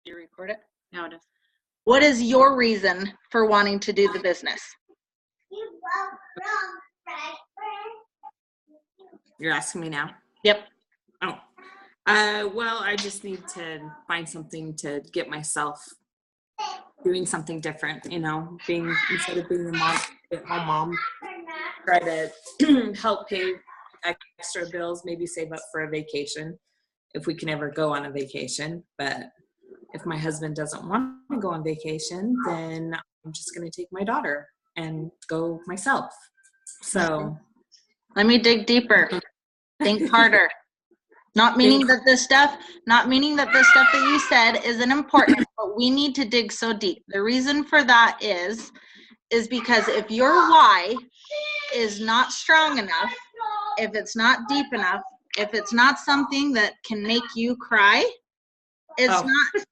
You record it? No, it is. What is your reason for wanting to do the business? You're asking me now? Yep. Oh. Well, I just need to find something to get myself doing something different, instead of being a mom, stay-at-home mom, try to help pay extra bills, maybe save up for a vacation if we can ever go on a vacation. But if my husband doesn't want to go on vacation, then I'm just going to take my daughter and go myself. So let me dig deeper. Think harder. Not meaning that this stuff that you said isn't important, but we need to dig so deep. The reason for that is because if your why is not strong enough, if it's not deep enough, if it's not something that can make you cry,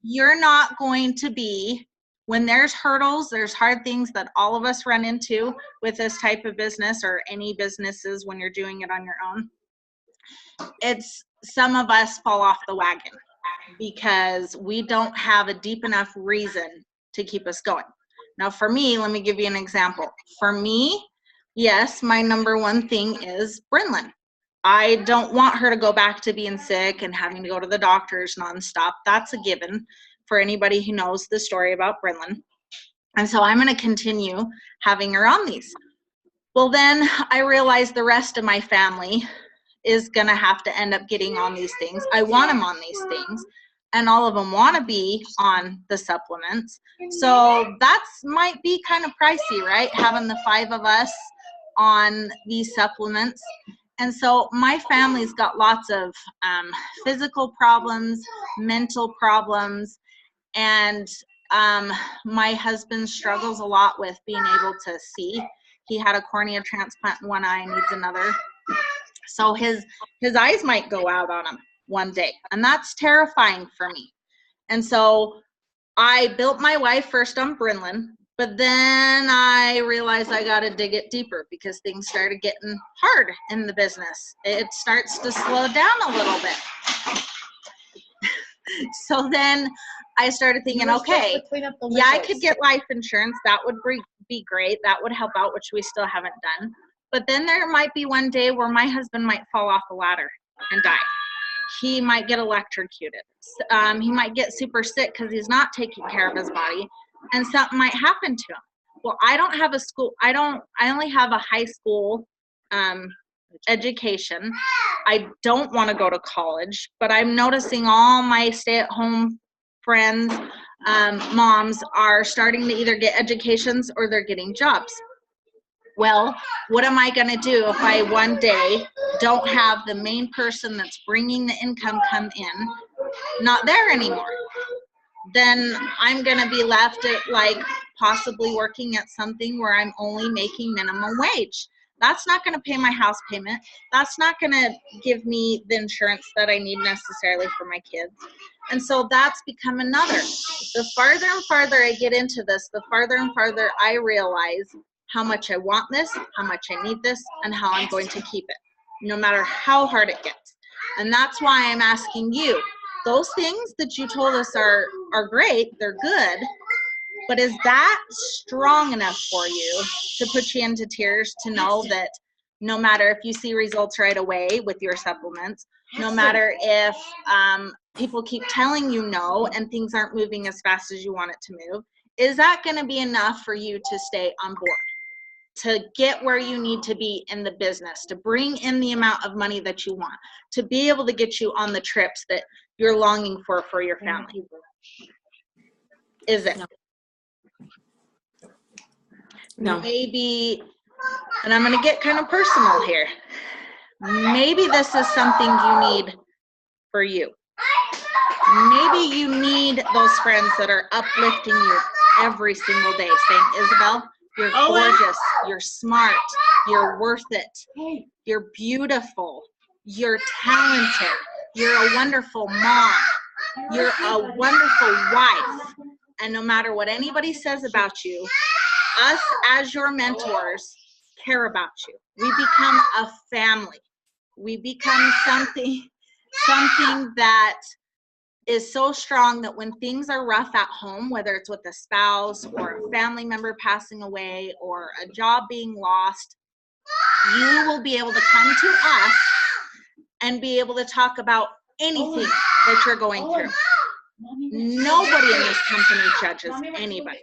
you're not going to be, when there's hurdles, there's hard things that all of us run into with this type of business or any businesses when you're doing it on your own. Some of us fall off the wagon because we don't have a deep enough reason to keep us going. Now for me, let me give you an example. For me, yes, my number one thing is Brinlyn. I don't want her to go back to being sick and having to go to the doctors nonstop. That's a given for anybody who knows the story about Brinlyn. And so I'm going to continue having her on these. Well, then I realized the rest of my family is going to have to end up getting on these things. I want them on these things, and all of them want to be on the supplements. So that's might be kind of pricey, right? Having the 5 of us on these supplements. And so my family's got lots of physical problems, mental problems, and my husband struggles a lot with being able to see. He had a cornea transplant in one eye and needs another. So his eyes might go out on him one day, and that's terrifying for me. And so I built my wife first on Brinlyn, but then I realized I got to dig it deeper because things started getting hard in the business. It starts to slow down a little bit. So then I started thinking, okay, yeah, I could get life insurance. That would be great. That would help out, which we still haven't done. But then there might be one day where my husband might fall off a ladder and die. He might get electrocuted. He might get super sick because he's not taking care of his body, and something might happen to him. Well, I don't have a school. I only have a high school education. I don't want to go to college, but I'm noticing all my stay-at-home friends, moms are starting to either get educations or they're getting jobs. Well, what am I going to do if I one day don't have the main person that's bringing the income come in not there anymore? Then I'm going to be left at possibly working at something where I'm only making minimum wage. That's not going to pay my house payment. That's not going to give me the insurance that I need necessarily for my kids. And so that's become another. The farther and farther I get into this, the farther and farther I realize how much I want this, how much I need this, and how I'm going to keep it, no matter how hard it gets. And that's why I'm asking you, those things that you told us are great, they're good, but is that strong enough for you to put you into tears to know that no matter if you see results right away with your supplements, no matter if people keep telling you no and things aren't moving as fast as you want it to move, is that going to be enough for you to stay on board, to get where you need to be in the business, to bring in the amount of money that you want, to be able to get you on the trips that you're longing for your family? Is it? No. Maybe, and I'm going to get kind of personal here, maybe this is something you need for you. Maybe you need those friends that are uplifting you every single day, saying, Isabel, you're gorgeous, you're smart, you're worth it, you're beautiful, you're talented, you're a wonderful mom, you're a wonderful wife. And no matter what anybody says about you, us as your mentors care about you. We become a family. We become something that is so strong that when things are rough at home, whether it's with a spouse or a family member passing away or a job being lost, you will be able to come to us and be able to talk about anything that you're going through. Nobody in this company judges anybody.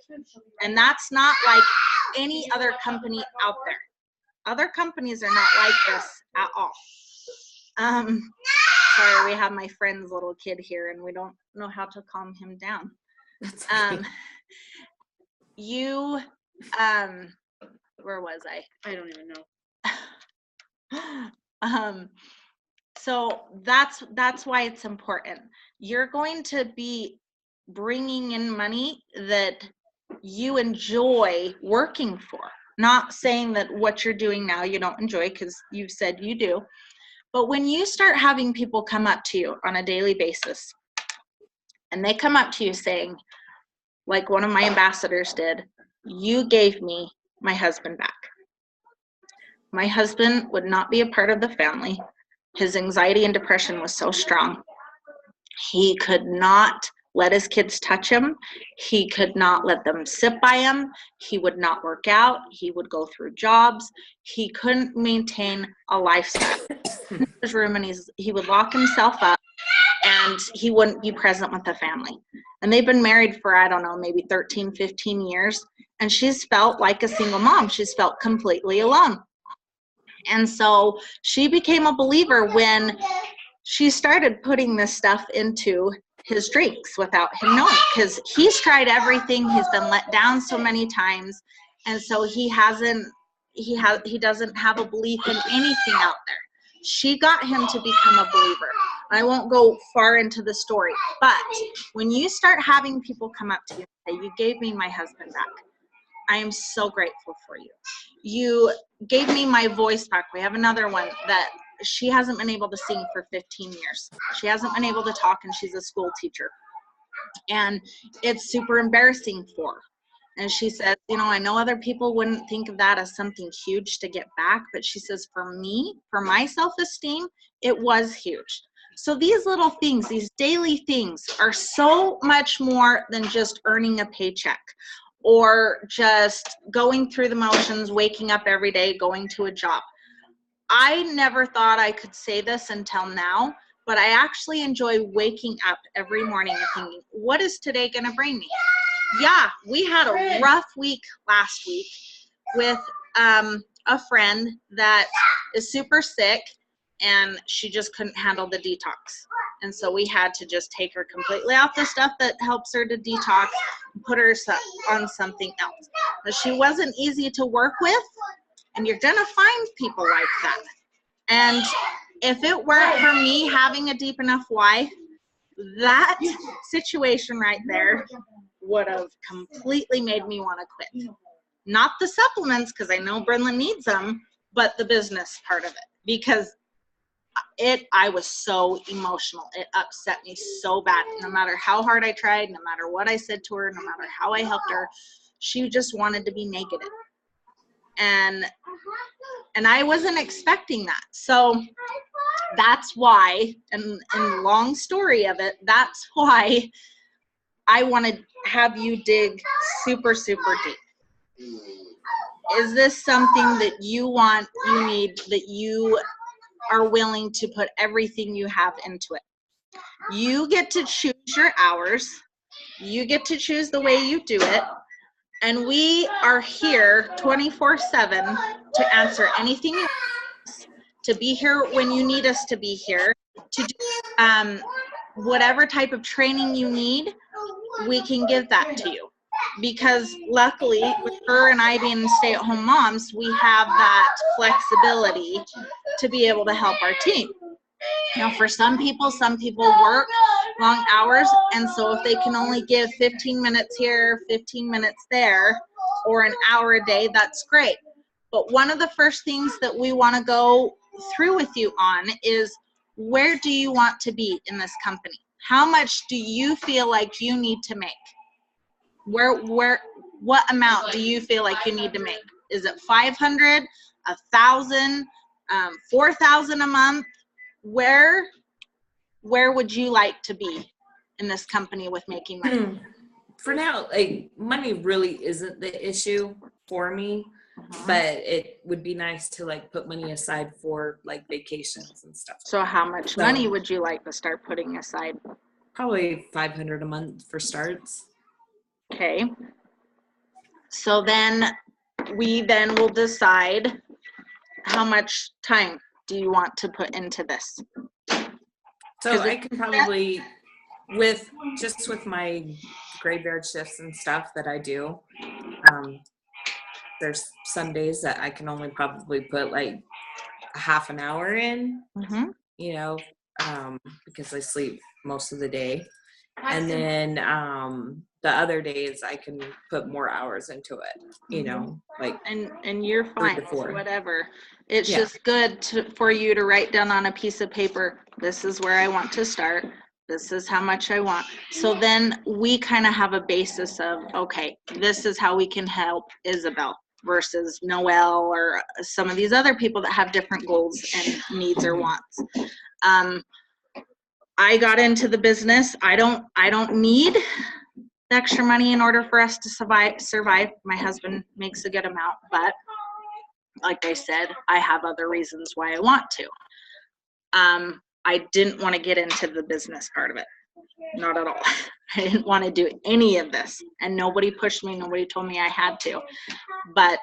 And that's not like any other company out there. Other companies are not like this at all. Sorry, we have my friend's little kid here and we don't know how to calm him down. You, where was I? I don't even know. So that's why it's important. You're going to be bringing in money that you enjoy working for. Not saying that what you're doing now you don't enjoy, because you've said you do. But when you start having people come up to you on a daily basis, and they come up to you saying, like one of my ambassadors did, you gave me my husband back. My husband would not be a part of the family. His anxiety and depression was so strong. He could not let his kids touch him. He could not let them sit by him. He would not work out. He would go through jobs. He couldn't maintain a lifestyle. In his room, and he would lock himself up, and he wouldn't be present with the family. And they've been married for, I don't know, maybe 13, 15 years. And she's felt like a single mom. She's felt completely alone. And so she became a believer when she started putting this stuff into his drinks without him knowing, because he's tried everything. He's been let down so many times. And so he doesn't have a belief in anything out there. She got him to become a believer. I won't go far into the story, but when you start having people come up to you and say, you gave me my husband back, I am so grateful for you. You gave me my voice back. We have another one that she hasn't been able to sing for 15 years. She hasn't been able to talk, and she's a school teacher. And it's super embarrassing for her. And she says, I know other people wouldn't think of that as something huge to get back, but she says, for me, for my self-esteem, it was huge. So these little things, these daily things are so much more than just earning a paycheck or just going through the motions, waking up every day, going to a job. I never thought I could say this until now, but I actually enjoy waking up every morning and thinking, what is today going to bring me? Yeah, we had a rough week last week with a friend that is super sick, and she just couldn't handle the detox. And so we had to just take her completely off the stuff that helps her to detox and put her on something else. But she wasn't easy to work with, and you're going to find people like that. And if it weren't for me having a deep enough why, that situation right there would have completely made me want to quit. Not the supplements, because I know Brenlyn needs them, but the business part of it, because I was so emotional. It upset me so bad. No matter how hard I tried, no matter what I said to her, no matter how I helped her, she just wanted to be negative. And I wasn't expecting that. So that's why, and long story of it, that's why I want to have you dig super, super deep. Is this something that you want, you need, that you are willing to put everything you have into it? You get to choose your hours. You get to choose the way you do it. And we are here 24/7 to answer anything you want, to be here when you need us to be here, to do whatever type of training you need, we can give that to you. Because luckily, with her and I being stay-at-home moms, we have that flexibility to be able to help our team. Now, for some people work long hours, and so if they can only give 15 minutes here, 15 minutes there, or an hour a day, that's great. But one of the first things that we want to go through with you on is, where do you want to be in this company? How much do you feel like you need to make? What amount do you feel like you need to make? Is it 500, 1,000, 4,000 a month? Where would you like to be in this company with making money? For now, like, money really isn't the issue for me, but it would be nice to like put money aside for like vacations and stuff. So how much money would you like to start putting aside? Probably $500 a month for starts. Okay. So then we will decide how much time do you want to put into this? So I can probably, with my graveyard shifts and stuff that I do, there's some days that I can only probably put like a half an hour in, you know, because I sleep most of the day. And then the other days I can put more hours into it, you know, like. And you're fine, whatever. It's just good for you to write down on a piece of paper, this is where I want to start. This is how much I want. So then we kind of have a basis of, okay, this is how we can help Isabel versus Noelle or some of these other people that have different goals and needs or wants. I got into the business. I don't need the extra money in order for us to survive. My husband makes a good amount, but like I said, I have other reasons why I want to. I didn't want to get into the business part of it. Not at all. I didn't want to do any of this, and nobody pushed me. Nobody told me I had to, but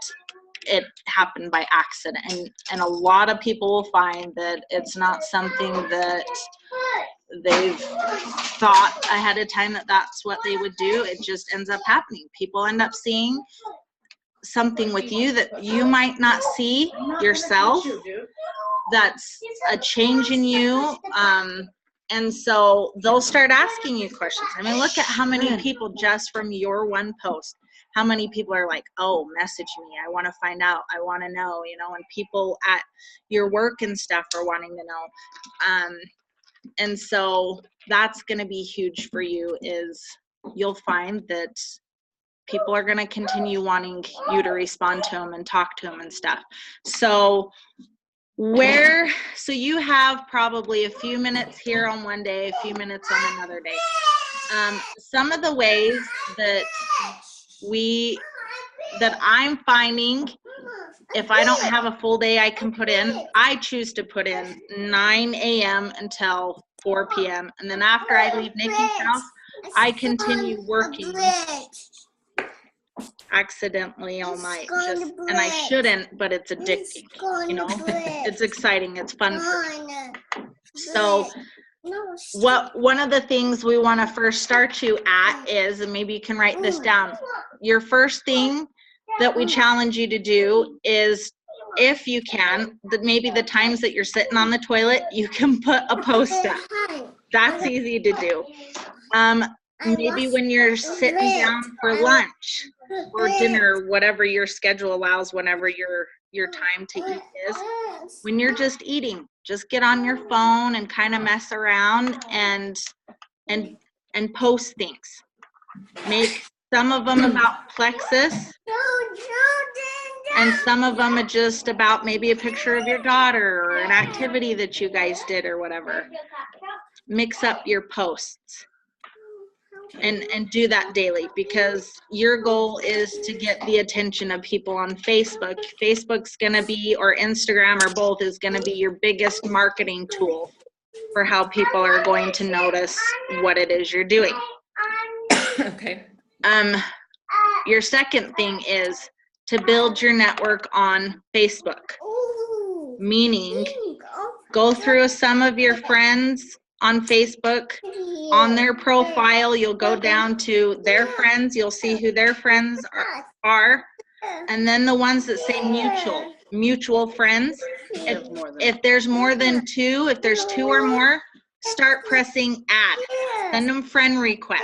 it happened by accident. And a lot of people will find that it's not something that they've thought ahead of time that that's what they would do. It just ends up happening. People end up seeing something with you that you might not see yourself. That's a change in you. And so they'll start asking you questions. I mean, look at how many people just from your one post, how many people are like, oh, message me. I want to find out. I want to know, you know, and people at your work and stuff are wanting to know. And so that's going to be huge for you, is you'll find that people are going to continue wanting you to respond to them and talk to them and stuff. So you have probably a few minutes here on one day, a few minutes on another day. Some of the ways that I'm finding, if I don't have a full day I can put in, I choose to put in 9 a.m. until 4 p.m. And then after I leave Nikki's house, I continue working accidentally all night. And I shouldn't, but it's addicting, you know. It's exciting. It's fun for me. So one of the things we want to first start you at is, and maybe you can write this down, your first thing that we challenge you to do is, if you can, maybe the times that you're sitting on the toilet, you can put a post up. That's easy to do. Maybe when you're sitting down for lunch or dinner, whatever your schedule allows, whenever your time to eat is, when you're just eating, just get on your phone and kind of mess around and post things. Make some of them about Plexus, and some of them are just about maybe a picture of your daughter or an activity that you guys did or whatever. Mix up your posts and do that daily, because your goal is to get the attention of people on Facebook. Facebook's going to be, or Instagram, or both, is going to be your biggest marketing tool for how people are going to notice what it is you're doing. Okay. Your second thing is to build your network on Facebook, meaning go through some of your friends on Facebook. On their profile, you'll go down to their friends. You'll see who their friends are. And then the ones that say mutual friends. If there's more than two, if there's two or more, start pressing add. Send them friend requests.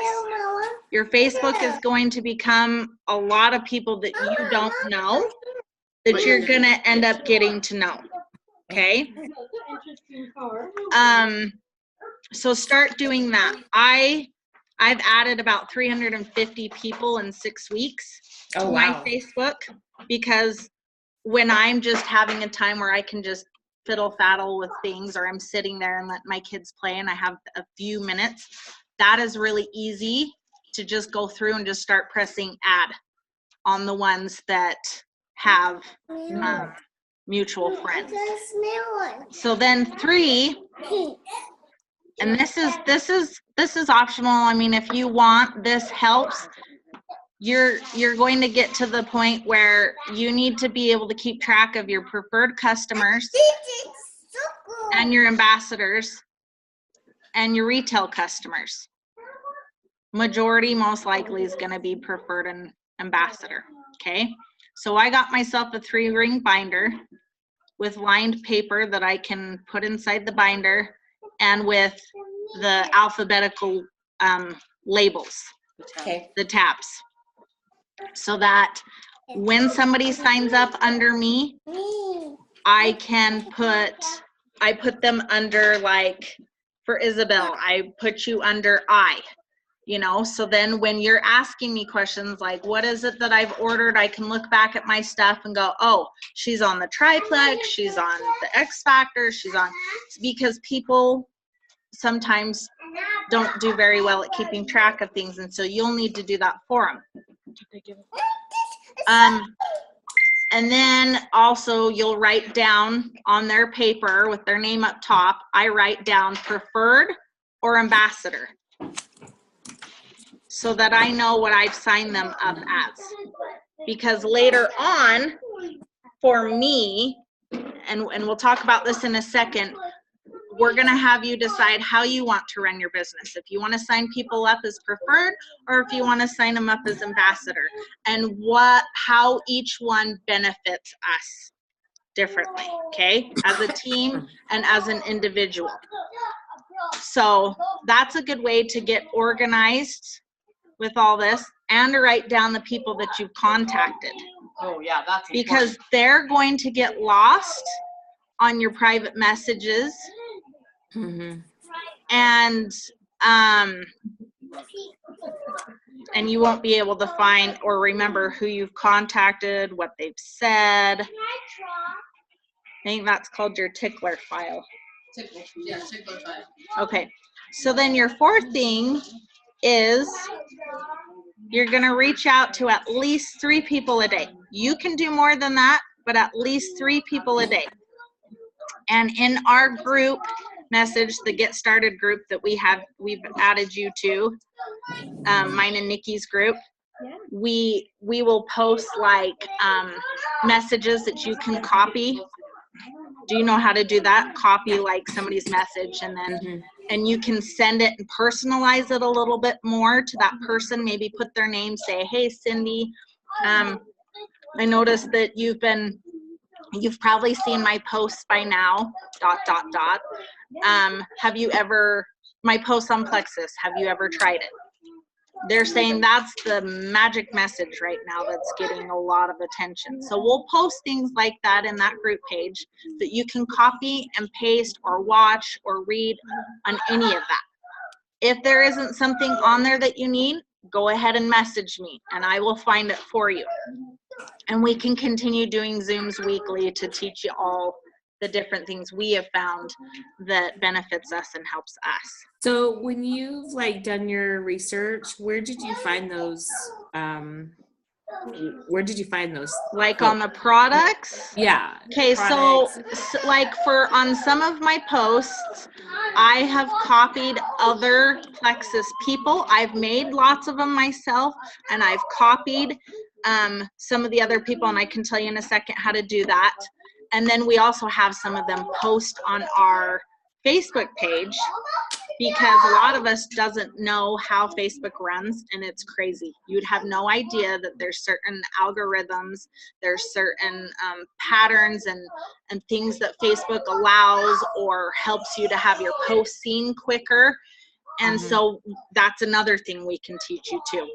Your Facebook is going to become a lot of people that you don't know that you're going to end up getting to know. Okay? So start doing that. I've added about 350 people in 6 weeks to my Facebook, because when I'm just having a time where I can just fiddle faddle with things, or I'm sitting there and let my kids play and I have a few minutes, that is really easy to just go through and just start pressing add on the ones that have mutual friends. So then 3, and this is optional. I mean, if you want, this helps. You're going to get to the point where you need to be able to keep track of your preferred customers and your ambassadors and your retail customers. Majority most likely is going to be preferred and ambassador. Okay, so I got myself a 3-ring binder with lined paper that I can put inside the binder, and with the alphabetical labels, Okay. the tabs, so that when somebody signs up under me, I put them under, like for Isabel, I put you under I, you know, so then when you're asking me questions like, what is it that I've ordered, I can look back at my stuff and go, oh, she's on the triplex, she's on the X Factor, she's on, because people sometimes don't do very well at keeping track of things, and so you'll need to do that for them. And then also you'll write down on their paper with their name up top, I write down preferred or ambassador, so that I know what I've signed them up as. Because later on, for me, and we'll talk about this in a second, we're gonna have you decide how you want to run your business. If you wanna sign people up as preferred, or if you wanna sign them up as ambassador, and how each one benefits us differently, okay? As a team and as an individual. So that's a good way to get organized with all this, and to write down the people that you've contacted. Oh yeah, that's because important. They're going to get lost on your private messages. Mm-hmm. And you won't be able to find or remember who you've contacted, what they've said. I think that's called your tickler file. Tickler file. Okay, so then your 4th thing is you're going to reach out to at least 3 people a day. You can do more than that, but at least 3 people a day. And in our group message, the Get Started group that we've added you to, mine and Nikki's group, we will post like messages that you can copy. Do you know how to do that? Copy like somebody's message, and then and you can send it and personalize it a little bit more to that person. Maybe put their name, say, hey Cindy, I noticed that you've probably seen my posts by now, ... have you ever, my posts on Plexus, have you ever tried it? They're saying that's the magic message right now that's getting a lot of attention. So we'll post things like that in that group page that you can copy and paste or watch or read on any of that. If there isn't something on there that you need, go ahead and message me and I will find it for you. And we can continue doing Zooms weekly to teach you all the different things we have found that benefits us and helps us. So when you've like done your research, where did you find those? Like on the products? Yeah. Okay, so like on some of my posts, I have copied other Plexus people. I've made lots of them myself, and I've copied some of the other people, and I can tell you in a second how to do that. And then we also have some of them post on our Facebook page, because a lot of us doesn't know how Facebook runs, and it's crazy. You'd have no idea that there's certain algorithms, there's certain patterns and things that Facebook allows or helps you to have your posts seen quicker. And so that's another thing we can teach you too.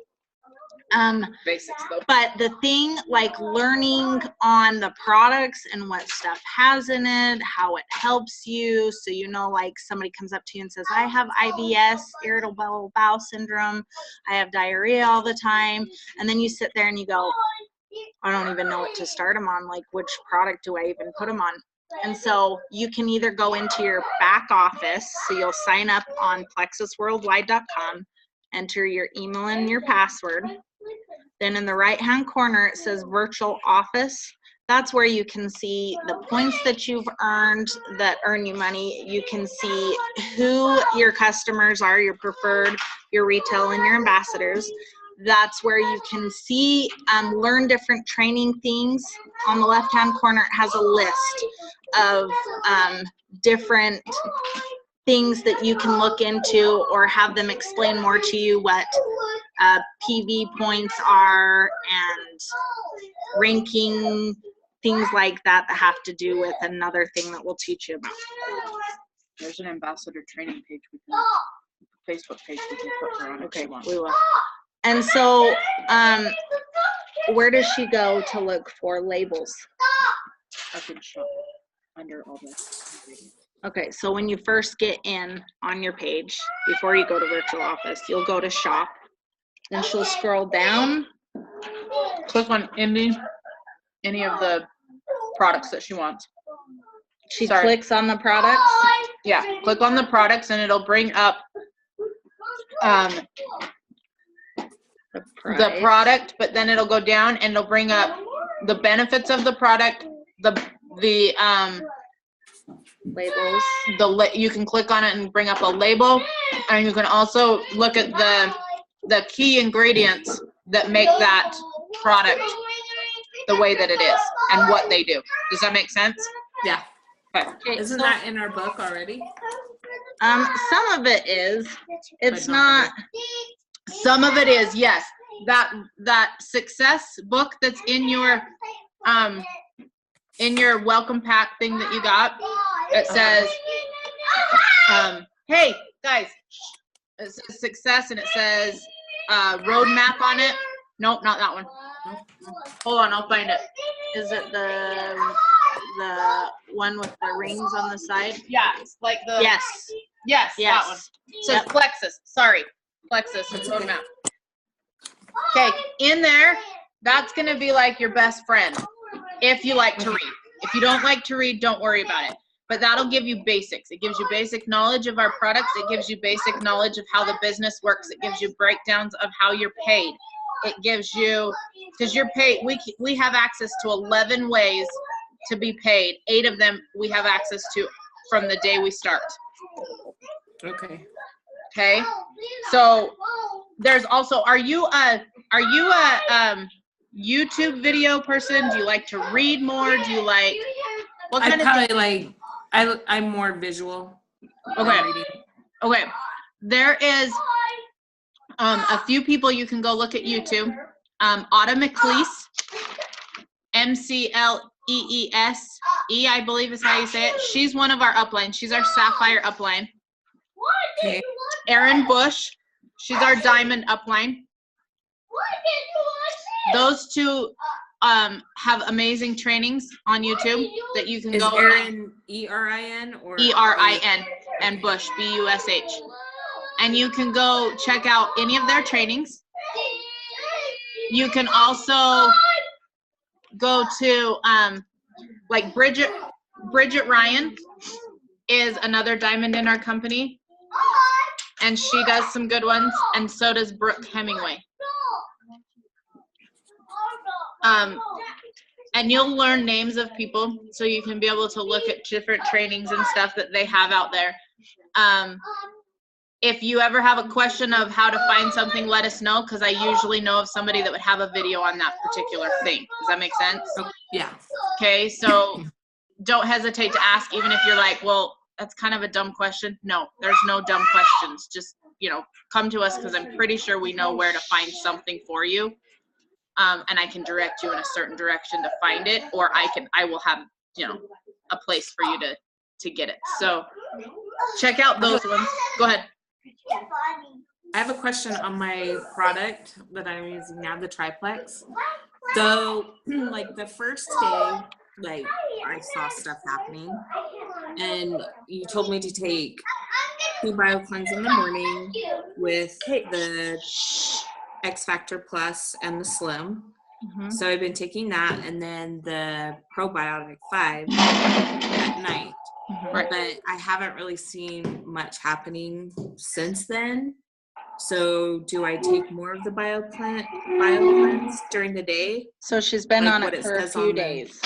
Basics though. But the thing, like learning on the products and what stuff has in it, how it helps you, so you know, like somebody comes up to you and says, I have IBS, irritable bowel syndrome, I have diarrhea all the time, and then you sit there and you go, I don't even know what to start them on, like which product do I even put them on? And so you can either go into your back office, so you'll sign up on plexusworldwide.com, enter your email and your password. Then in the right-hand corner, it says virtual office. That's where you can see the points that you've earned that earn you money. You can see who your customers are, your preferred, your retail, and your ambassadors. That's where you can see, learn different training things. On the left-hand corner, it has a list of different things that you can look into or have them explain more to you what PV points are and ranking, things like that that have to do with another thing that we'll teach you about. There's an ambassador training page. Facebook page we can put her on. Okay, we will. And so, where does she go to look for labels? Up in shop under all this. Okay, so when you first get in on your page, before you go to virtual office, you'll go to shop. Then she'll scroll down. Click on any of the products that she wants. She clicks on the products. Yeah, click on the products and it'll bring up the product, but then it'll go down and it'll bring up the benefits of the product, the labels. You can click on it and bring up a label, and you can also look at the key ingredients that make that product the way that it is and what they do. Does that make sense? Yeah. Okay. Isn't that in our book already? Some of it is. It's not. Some of it is, yes. That success book that's in your welcome pack thing that you got, it says, hey guys, it says success and it says roadmap on it. Nope, not that one. Hold on, I'll find it. Is it the one with the rings on the side? Yeah, it's like the yes, that one. It says Plexus. Sorry, Plexus and roadmap. Okay, in there, that's gonna be like your best friend if you like to read. If you don't like to read, don't worry about it. But that'll give you basics. It gives you basic knowledge of our products. It gives you basic knowledge of how the business works. It gives you breakdowns of how you're paid. It gives you, because you're paid, we have access to 11 ways to be paid. 8 of them we have access to from the day we start. Okay. Okay. So there's also, are you a YouTube video person? Do you like to read more? Do you like, what kind of thing? I'm more visual. Okay. Okay. There is a few people you can go look at YouTube. Autumn McLeese, MCLEESE, I believe is how you say it. She's one of our uplines. She's our Sapphire upline. Okay. Erin Bush, she's our Diamond upline. Those two have amazing trainings on YouTube that you can Is go. Erin ERIN or ERIN and Bush BUSH, and you can go check out any of their trainings. You can also go to like Bridget Ryan is another diamond in our company, and she does some good ones, and so does Brooke Hemingway. And you'll learn names of people, so you can be able to look at different trainings and stuff that they have out there. If you ever have a question of how to find something, let us know, because I usually know of somebody that would have a video on that particular thing. Does that make sense? Yeah. Okay, so don't hesitate to ask, even if you're like, well, that's kind of a dumb question. No, there's no dumb questions. Just, come to us, because I'm pretty sure we know where to find something for you. And I can direct you in a certain direction to find it, or I will have, a place for you to get it. So check out those ones. Go ahead. I have a question on my product that I'm using now, the triplex. So like the first day, like I saw stuff happening, and you told me to take 2 BioCleanse in the morning with the X Factor Plus and the Slim. Mhm. So I've been taking that and then the probiotic 5 at night. Mhm. Right. But I haven't really seen much happening since then. So do I take more of the BioCleanse during the day? So she's been Like on what it it for a says few on the- days.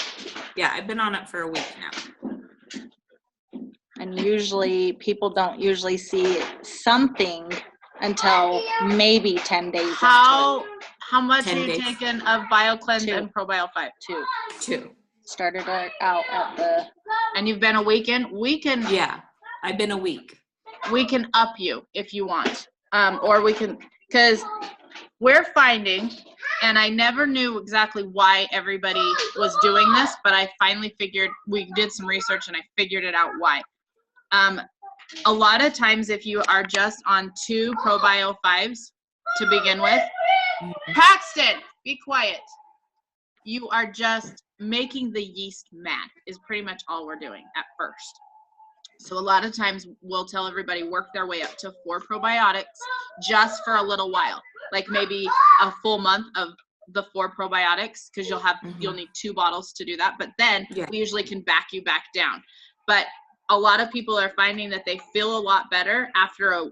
Yeah, I've been on it for a week now. And usually people don't usually see something until maybe 10 days. into How much 10 are you days. taking of BioCleanse 2. and ProBio 5? it. 2. 2. Started it out at the, And you've been a weekend? We can Yeah, I've been a week. up you if you want. Or we can, because we're finding, and I never knew exactly why everybody was doing this, but I finally figured, we did some research and I figured it out why. A lot of times if you are just on 2 ProBio 5s to begin with, Paxton, be quiet. You are just making the yeast mad is pretty much all we're doing at first. So a lot of times we'll tell everybody work their way up to 4 probiotics just for a little while, like maybe a full month of the 4 probiotics, because you'll need 2 bottles to do that. But then we usually can back you back down. But a lot of people are finding that they feel a lot better after a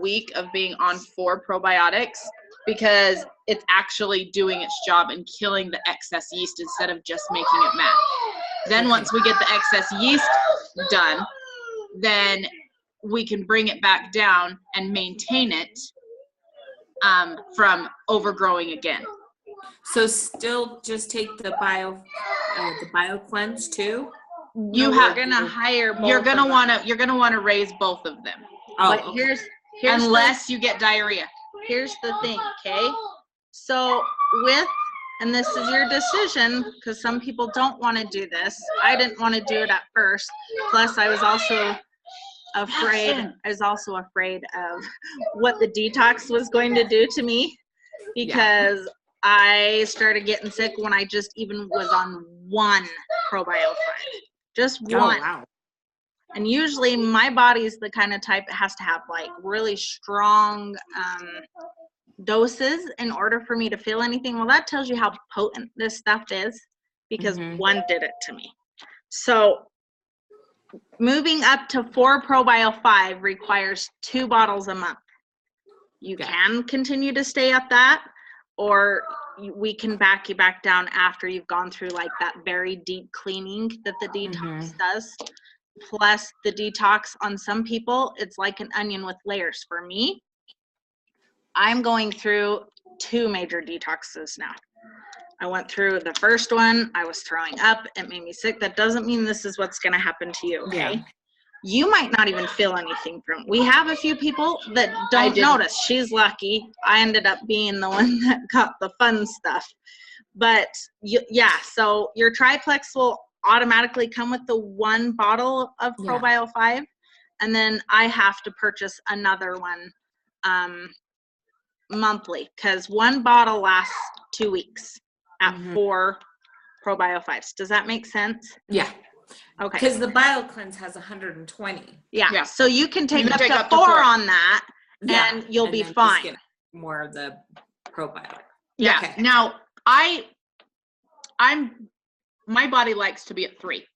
week of being on 4 probiotics, because it's actually doing its job and killing the excess yeast instead of just making it mad. Then once we get the excess yeast done, then we can bring it back down and maintain it from overgrowing again. So still just take the BioCleanse too? You're gonna raise both of them. Oh, but okay. here's unless you get diarrhea. Here's the thing, okay? So and this is your decision, because some people don't want to do this. I didn't want to do it at first. Plus, I was also afraid of what the detox was going to do to me, because I started getting sick when I just even was on 1 ProBio 5. Just 1. Oh, wow. And usually my body's the kind of type that has to have like really strong doses in order for me to feel anything. Well, that tells you how potent this stuff is, because 1 did it to me. So moving up to 4 ProBio 5 requires 2 bottles a month. You can continue to stay at that, or we can back you back down after you've gone through like that very deep cleaning that the detox does. Plus the detox on some people, it's like an onion with layers. For me, I'm going through 2 major detoxes now. I went through the first one, I was throwing up, it made me sick. That doesn't mean this is what's gonna happen to you, okay? Yeah. You might not even feel anything from it. We have a few people that don't notice. She's lucky. I ended up being the one that got the fun stuff. But so your triplex will automatically come with the 1 bottle of ProBio 5, and then I have to purchase another one monthly, because 1 bottle lasts 2 weeks at 4 ProBio 5s. Does that make sense? Yeah. Okay. Because the BioCleanse has 120. Yeah. So you can take up to 4 on that, and you'll be fine. Just get more of the probiotic. Yeah. Okay. Now my body likes to be at 3.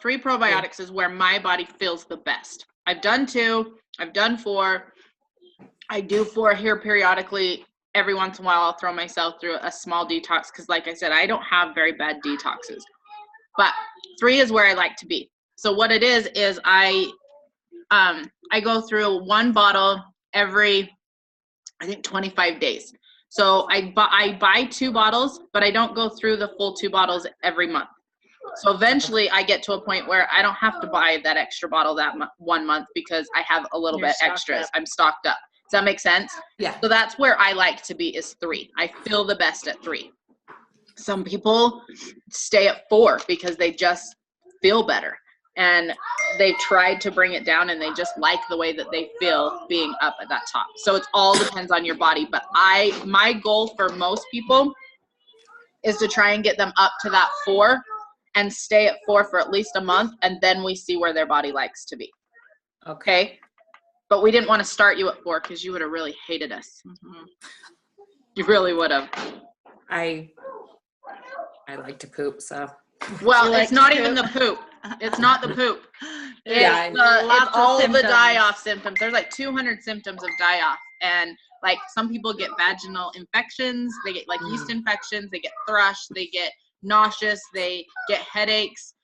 3 probiotics is where my body feels the best. I've done 2. I've done 4. I do 4 here periodically. Every once in a while, I'll throw myself through a small detox, because like I said, I don't have very bad detoxes. But 3 is where I like to be. So what it is I go through 1 bottle every, I think, 25 days. So I buy 2 bottles, but I don't go through the full 2 bottles every month. So eventually I get to a point where I don't have to buy that extra bottle that 1 month, because I have a little bit extras. I'm stocked up. Does that make sense? Yeah. So that's where I like to be, is 3. I feel the best at 3. Some people stay at 4 because they just feel better, and they've tried to bring it down and they just like the way that they feel being up at that top. So it all depends on your body. But my goal for most people is to try and get them up to that 4 and stay at 4 for at least a month, and then we see where their body likes to be. Okay? But we didn't want to start you at 4, because you would have really hated us. You really would have. I like to poop, so. Well, You like it's not to even the poop. It's not the poop. Yeah, It's, lots it's of all the symptoms. die-off symptoms. There's like 200 symptoms of die-off. And like some people get vaginal infections. They get like yeast infections. They get thrush. They get nauseous. They get headaches.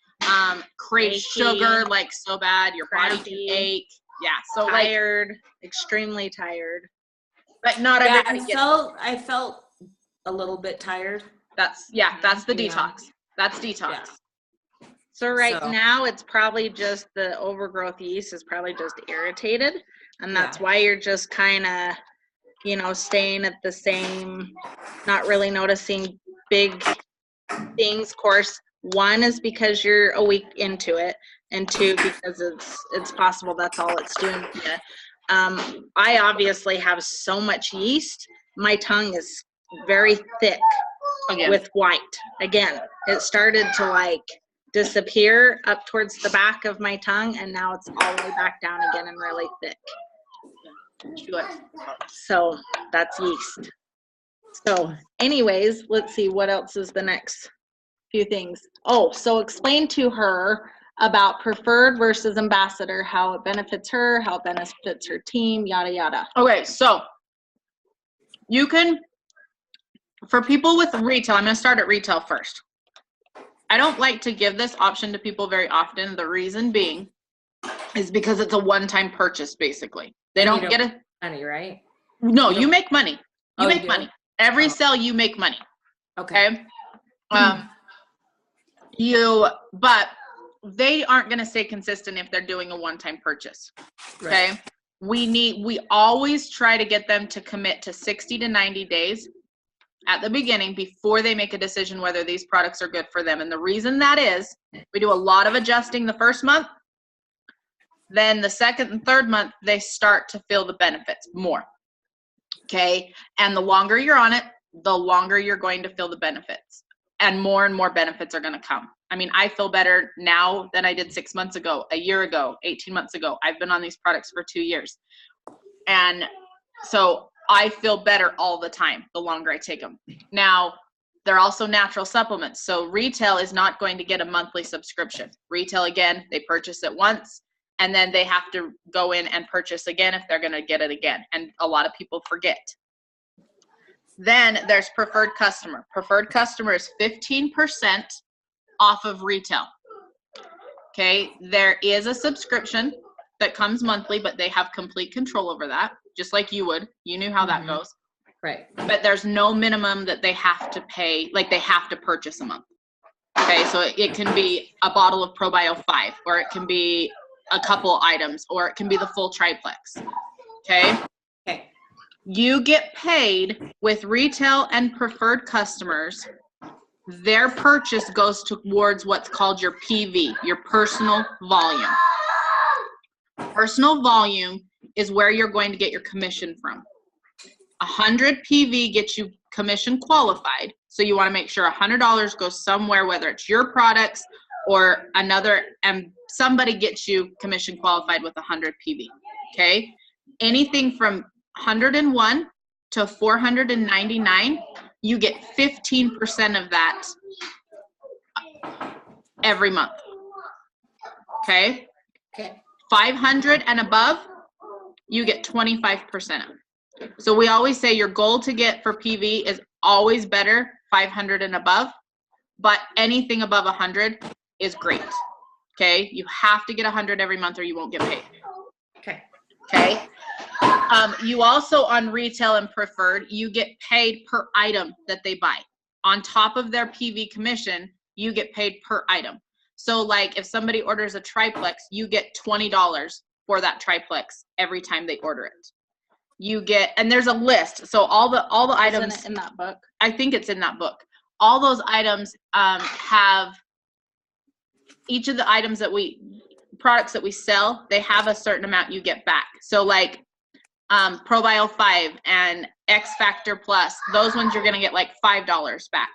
Crave Achy. sugar like so bad. Your body can Crampy. ache. Yeah. So like, Tired, extremely tired. but not Yeah, everybody gets. I felt a little bit tired. That's the Yeah. detox. That's detox. Yeah. So right So- now it's probably just the overgrowth yeast is probably just irritated, and that's Yeah. why you're just kind of, you know, staying at the same, not really noticing big things. Of course, one is because you're a week into it, and two because it's possible that's all it's doing to you. I obviously have so much yeast. My tongue is very thick Again. with white. Again, it started to like disappear up towards the back of my tongue, and now it's all the way back down again and really thick. So that's yeast. So anyways, let's see what else is the next few things. Oh, so explain to her about preferred versus ambassador, how it benefits her, how it benefits her team, yada yada. Okay, so you can, for people with retail, I'm going to start at retail first. I don't like to give this option to people very often. The reason being is because it's a one-time purchase, basically. They don't get a money, right? no. You make money. You Oh, make you money. do? Every Oh. sale, you make money. Okay. Okay. But they aren't going to stay consistent if they're doing a one-time purchase. Okay. Right. We always try to get them to commit to 60 to 90 days at the beginning before they make a decision whether these products are good for them. And the reason that is, we do a lot of adjusting the first month. Then the second and third month, they start to feel the benefits more. Okay. And the longer you're on it, the longer you're going to feel the benefits. And more benefits are going to come. I mean, I feel better now than I did 6 months ago, a year ago, 18 months ago. I've been on these products for 2 years. And so I feel better all the time, the longer I take them. Now, they're also natural supplements. So retail is not going to get a monthly subscription. Retail, again, they purchase it once, and then they have to go in and purchase again if they're going to get it again. And a lot of people forget. Then there's preferred customer. Preferred customer is 15% off of retail. Okay, there is a subscription that comes monthly, but they have complete control over that, just like you would. You knew how that goes. Right. But there's no minimum that they have to pay, like they have to purchase a month. Okay, so it can be a bottle of ProBio 5, or it can be a couple items, or it can be the full triplex. Okay? Okay. You get paid with retail and preferred customers. Their purchase goes towards what's called your PV, your personal volume. Personal volume is where you're going to get your commission from. 100 PV gets you commission qualified. So you want to make sure $100 goes somewhere, whether it's your products or another, and somebody gets you commission qualified with 100 PV. Okay? Anything from 101 to 499, you get 15% of that every month. Okay? Okay. 500 and above, you get 25%. So we always say your goal to get for PV is always better, 500 and above, but anything above 100 is great. Okay? You have to get 100 every month or you won't get paid. Okay. Okay? You also, on retail and preferred, you get paid per item that they buy. On top of their PV commission, you get paid per item. So like if somebody orders a triplex, you get $20 for that triplex every time they order it. You get, and there's a list. So all the items. Isn't it in that book? I think it's in that book. All those items have, each of the items that products that we sell, they have a certain amount you get back. So like ProBio 5 and X Factor Plus, those ones you're going to get like $5 back.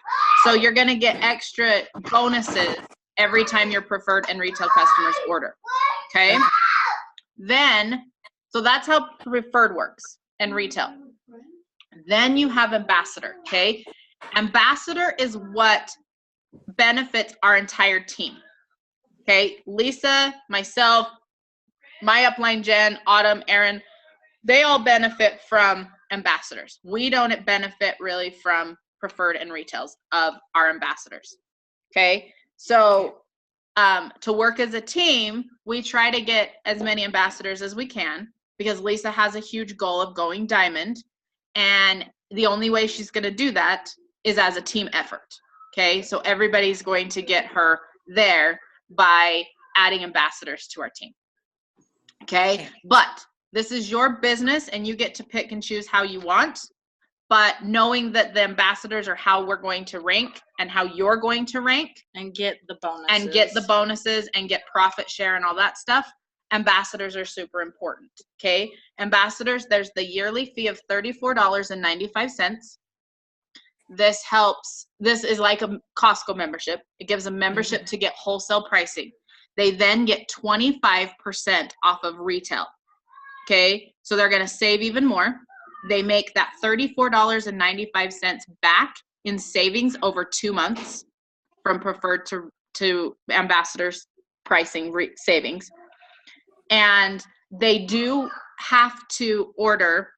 So you're going to get extra bonuses every time your preferred and retail customers order. Okay? Then, so that's how preferred works and retail. Then you have ambassador. Okay? Ambassador is what benefits our entire team. Okay, Lisa, myself, my upline, Jen, Autumn, Aaron, they all benefit from ambassadors. We don't benefit really from preferred and retails of our ambassadors. Okay, so to work as a team, we try to get as many ambassadors as we can because Lisa has a huge goal of going diamond, and the only way she's going to do that is as a team effort. Okay, so everybody's going to get her there by adding ambassadors to our team. Okay, but this is your business and you get to pick and choose how you want, but knowing that the ambassadors are how we're going to rank and how you're going to rank And get the bonuses. and get profit share and all that stuff, ambassadors are super important. Okay, ambassadors, there's the yearly fee of $34.95. This helps. This is like a Costco membership. It gives a membership to get wholesale pricing. They then get 25% off of retail. Okay, so they're going to save even more. They make that $34.95 back in savings over 2 months from preferred to ambassadors pricing savings. And they do have to order,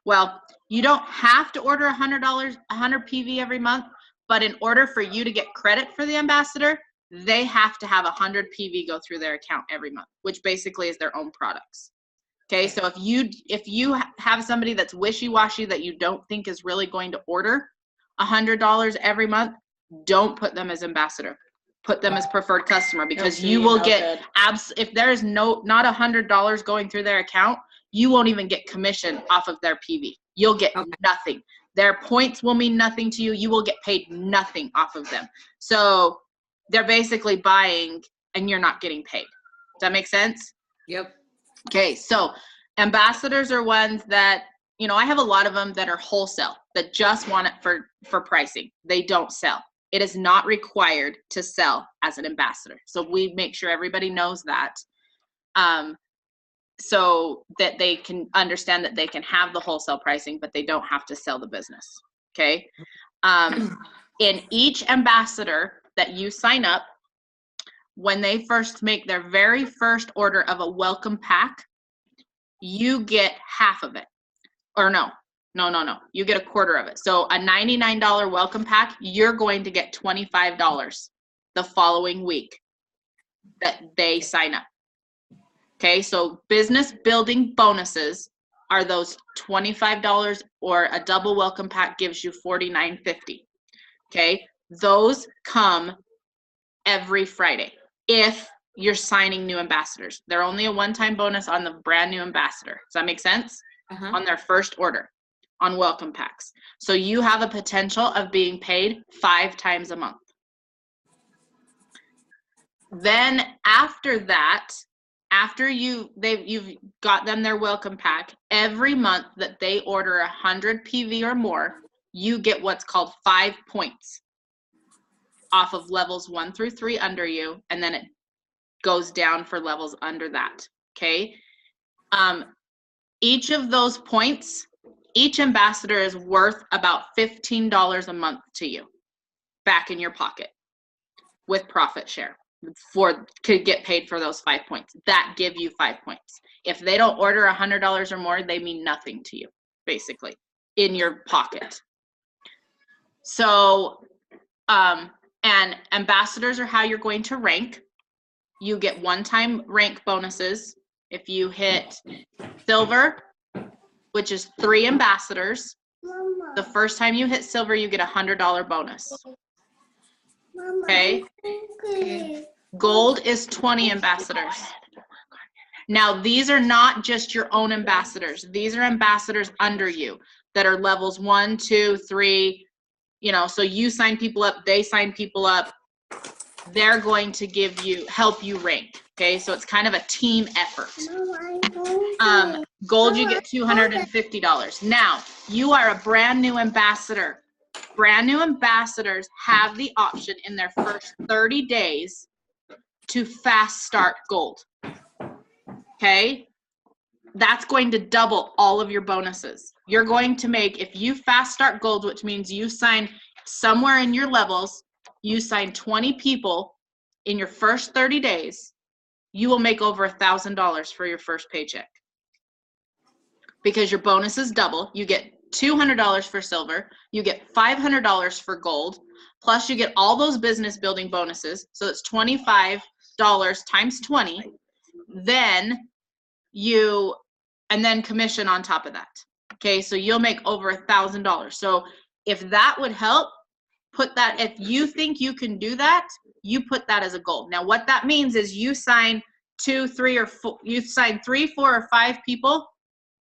well, you don't have to order $100, 100 PV every month, but in order for you to get credit for the ambassador, they have to have 100 PV go through their account every month, which basically is their own products. Okay, so if you have somebody that's wishy-washy that you don't think is really going to order $100 every month, don't put them as ambassador. Put them as preferred customer, because you will get if there is not $100 going through their account, you won't even get commission off of their PV. You'll get nothing. Their points will mean nothing to you. You will get paid nothing off of them. So they're basically buying and you're not getting paid. Does that make sense? Yep. Okay, so ambassadors are ones that, you know, I have a lot of them that are wholesale, that just want it for pricing. They don't sell. It is not required to sell as an ambassador. So we make sure everybody knows that, so that they can understand that they can have the wholesale pricing, but they don't have to sell the business. Okay. In each ambassador that you sign up, when they first make their very first order of a welcome pack, you get half of it. Or no. You get a quarter of it. So a $99 welcome pack, you're going to get $25 the following week that they sign up. Okay, so business building bonuses are those $25, or a double welcome pack gives you $49.50. Okay, those come every Friday if you're signing new ambassadors. They're only a one-time bonus on the brand new ambassador. Does that make sense? On their first order on welcome packs. So you have a potential of being paid 5 times a month. Then after that, after you've got them their welcome pack, every month that they order 100 PV or more, you get what's called 5 points off of levels 1 through 3 under you, and then it goes down for levels under that. Okay. Each of those points, each ambassador is worth about $15 a month to you back in your pocket with profit share to get paid for those 5 points. That give you 5 points. If they don't order $100 or more, they mean nothing to you, basically, in your pocket. So, and ambassadors are how you're going to rank. You get one-time rank bonuses. If you hit silver, which is 3 ambassadors, the first time you hit silver, you get a $100 bonus. Okay? Gold is 20 ambassadors. Now, these are not just your own ambassadors. These are ambassadors under you that are levels 1, 2, 3, you know, so you sign people up, they sign people up. They're going to help you rank. Okay, so it's kind of a team effort. Gold, you get $250. Now, you are a brand new ambassador. Brand new ambassadors have the option in their first 30 days to fast start gold. Okay, that's going to double all of your bonuses. You're going to make, if you fast start gold, which means you sign somewhere in your levels, you sign 20 people in your first 30 days, you will make over $1,000 for your first paycheck. Because your bonus is double. You get $200 for silver. You get $500 for gold. Plus you get all those business building bonuses. So it's $25 times 20. Then and then commission on top of that. Okay, so you'll make over $1,000. So if that would help, put that, if you think you can do that, you put that as a goal. Now what that means is you sign 2, 3, or 4, you sign 3, 4, or 5 people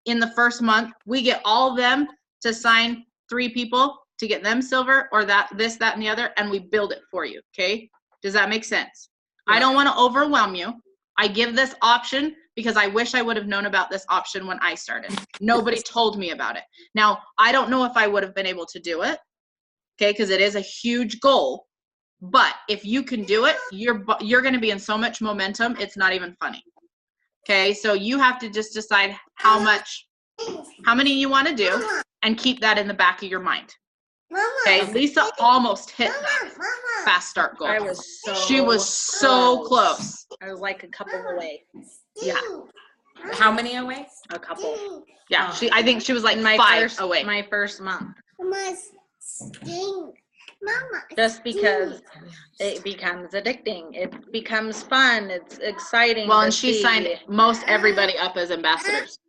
in the first month. We get all of them to sign 3 people to get them silver, or that, and the other, and we build it for you. Okay, does that make sense? Yeah. I don't want to overwhelm you. I give this option because I wish I would have known about this option when I started. Nobody told me about it. Now, I don't know if I would have been able to do it, okay, because it is a huge goal. But if you can do it, you're going to be in so much momentum, it's not even funny. Okay, so you have to just decide how many you want to do, and keep that in the back of your mind. Okay, Lisa almost hit that fast start goal. She was so close. I was like a couple away. Yeah. How many away? A couple. Yeah, I think she was like 5 away. My first month. Just because it becomes addicting. It becomes fun. It's exciting. Well, and she signed most everybody up as ambassadors.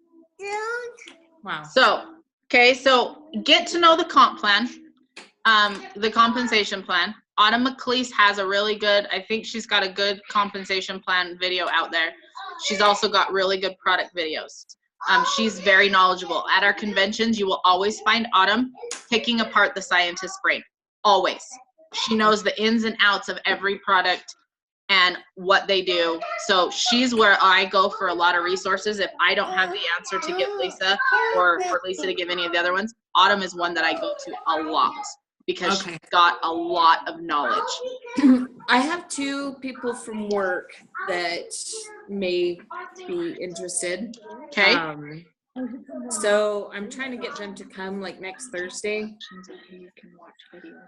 Wow. So, okay, so get to know the comp plan, the compensation plan. Autumn McLeese has a really good, I think she's got a good compensation plan video out there. She's also got really good product videos. She's very knowledgeable. At our conventions, you will always find Autumn picking apart the scientist's brain. Always. She knows the ins and outs of every product and what they do. So she's where I go for a lot of resources. If I don't have the answer to give Lisa, or for Lisa to give any of the other ones, Autumn is one that I go to a lot because she's got a lot of knowledge. I have 2 people from work that may be interested. Okay. So I'm trying to get them to come like next Thursday.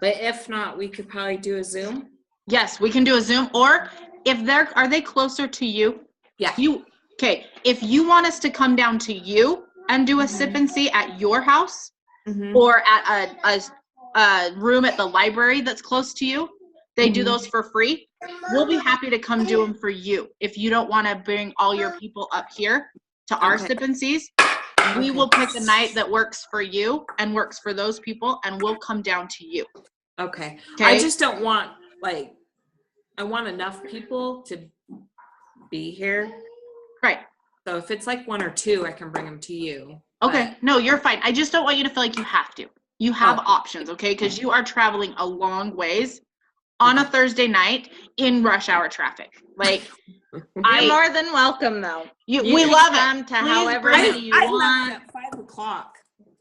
But if not, we could probably do a Zoom. Yes, we can do a Zoom. Or if are they closer to you? Yeah. Okay. If you want us to come down to you and do a sip and see at your house, or at a room at the library that's close to you, they do those for free. We'll be happy to come do them for you. If you don't want to bring all your people up here to our sip and sees, we will pick a night that works for you and works for those people, and we'll come down to you. Okay. I just don't want, like, I want enough people to be here. Right. So if it's like 1 or 2, I can bring them to you. Okay. No, you're fine. I just don't want you to feel like you have to. You have options, okay? Because you are traveling a long ways on a Thursday night in rush hour traffic. Like, you're more than welcome, though. We love it. To however many you want. At 5 o'clock.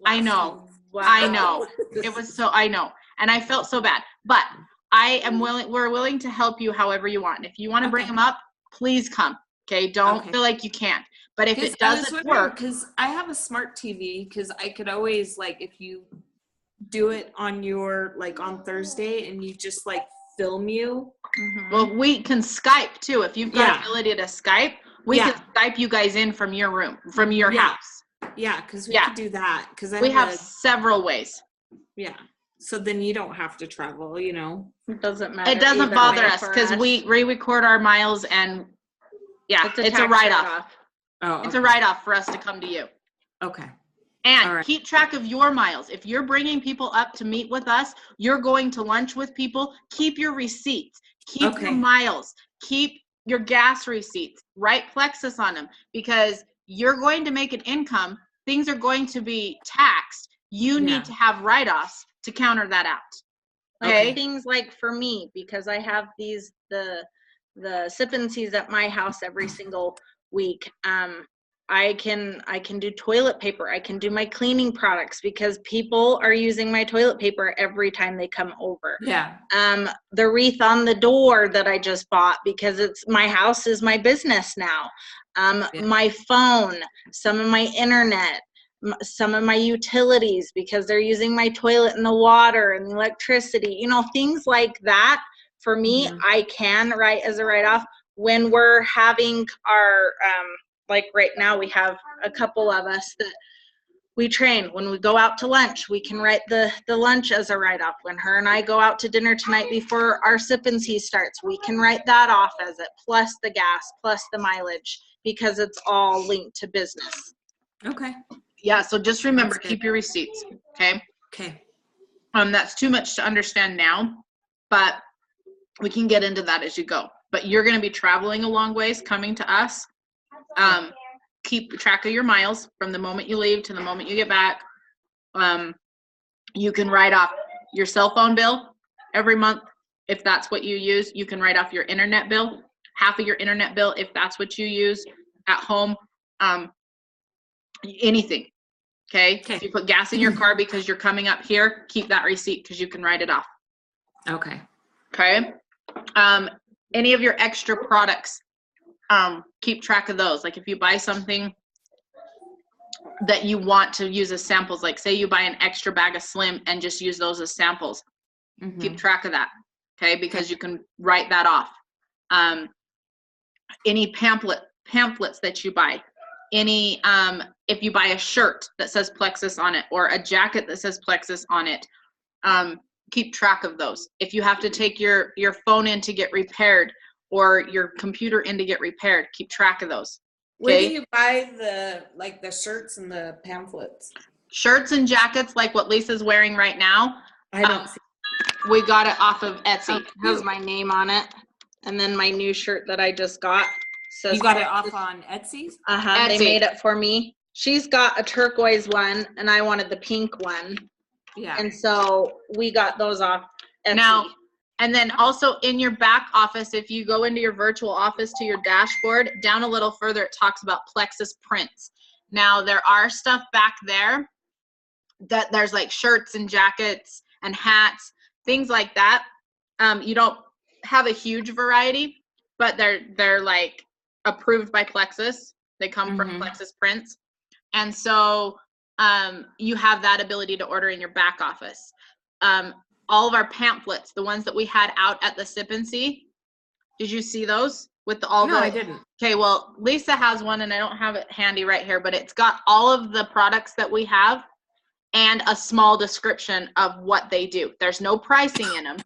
I know. Wow. I know. It was so, I know. And I felt so bad. But we're willing to help you however you want. And if you want to bring them up, please come. Okay? Don't feel like you can't. But if it doesn't work. Because I have a smart TV, because I could always, like, if you do it on your, like, on Thursday and you just, like, film you. Well, we can Skype too. If you've got ability to Skype, we can Skype you guys in from your room, from your house. Yeah, because we could do that. Because we have several ways. Yeah. So then you don't have to travel, you know. It doesn't matter. It doesn't bother us because we re-record our miles, and it's a write-off. Oh, okay. It's a write-off for us to come to you. Okay. And keep track of your miles. If you're bringing people up to meet with us, you're going to lunch with people, keep your receipts, keep your miles, keep your gas receipts, write Plexus on them, because you're going to make an income. Things are going to be taxed. You need to have write-offs to counter that out. Okay. Things like for me, because I have the sip and sees at my house every single week. I can do toilet paper. I can do my cleaning products because people are using my toilet paper every time they come over. Yeah. The wreath on the door that I just bought because my house is my business now. My phone, some of my internet, some of my utilities because they're using my toilet and the water and the electricity, you know, things like that. For me, I can write as a write-off. When we're having our, like right now, we have a couple of us that we train. When we go out to lunch, we can write the lunch as a write-off. When her and I go out to dinner tonight before our sip and see starts, we can write that off as it, plus the gas, plus the mileage, because it's all linked to business. Okay. Yeah, so just remember, keep your receipts, okay? Okay. That's too much to understand now, but we can get into that as you go. But you're going to be traveling a long ways coming to us. Keep track of your miles from the moment you leave to the moment you get back. You can write off your cell phone bill every month if that's what you use. You can write off your internet bill, half of your internet bill if that's what you use at home. Anything. Okay. If you put gas in your car because you're coming up here, keep that receipt because you can write it off. Okay. Okay. Any of your extra products, keep track of those. Like if you buy something that you want to use as samples, like say you buy an extra bag of Slim and just use those as samples, keep track of that. Okay. Because you can write that off. Any pamphlets that you buy, any, if you buy a shirt that says Plexus on it or a jacket that says Plexus on it, keep track of those. If you have to take your phone in to get repaired or your computer in to get repaired, keep track of those. Okay? Where do you buy the shirts and the pamphlets? Shirts and jackets like what Lisa's wearing right now. I don't see. We got it off of Etsy. It has my name on it. And then my new shirt that I just got says. You got it off on Etsy? Uh-huh. They made it for me. She's got a turquoise one and I wanted the pink one. Yeah. And so we got those off Etsy. Now, and then also in your back office, if you go into your virtual office to your dashboard, down a little further, it talks about Plexus prints. Now, there are stuff back there that there's like shirts and jackets and hats, things like that. You don't have a huge variety, but they're like approved by Plexus. They come from Plexus prints. And so you have that ability to order in your back office. All of our pamphlets, the ones that we had out at the Sip and See, did you see those? No, I didn't. Okay, well, Lisa has one and I don't have it handy right here, but it's got all of the products that we have and a small description of what they do. There's no pricing in them.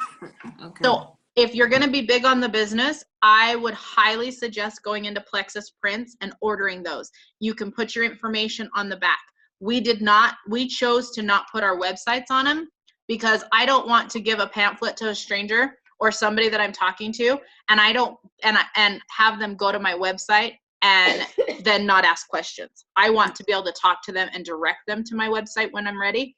Okay. So if you're going to be big on the business, I would highly suggest going into Plexus prints and ordering those. You can put your information on the back. We chose to not put our websites on them because I don't want to give a pamphlet to a stranger or somebody that I'm talking to and and have them go to my website and then not ask questions. I want to be able to talk to them and direct them to my website when I'm ready.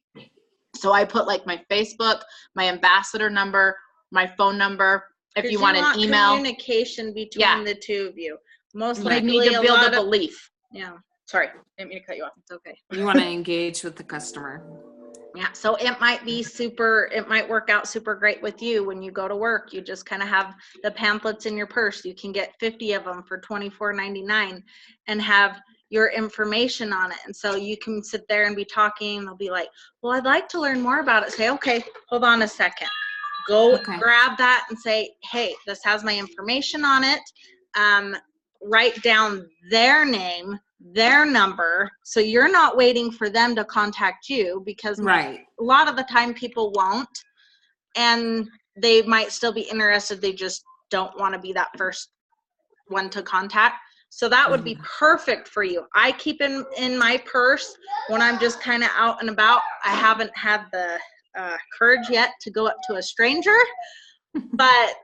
So I put like my Facebook, my ambassador number, my phone number, if you want an email. Communication between the two of you. Most You likely need to build a belief. Yeah. Sorry, didn't mean to cut you off. It's okay. You want to engage with the customer. Yeah, so it might work out super great with you when you go to work. You just kind of have the pamphlets in your purse. You can get 50 of them for $24.99 and have your information on it. And so you can sit there and be talking and they'll be like, well, I'd like to learn more about it. Say, okay, hold on a second. Go grab that and say, hey, this has my information on it. Write down their name, their number, so you're not waiting for them to contact you because a lot of the time people won't and they might still be interested. They just don't want to be that first one to contact. So that would be perfect for you. I keep in my purse when I'm just kind of out and about. I haven't had the courage yet to go up to a stranger, but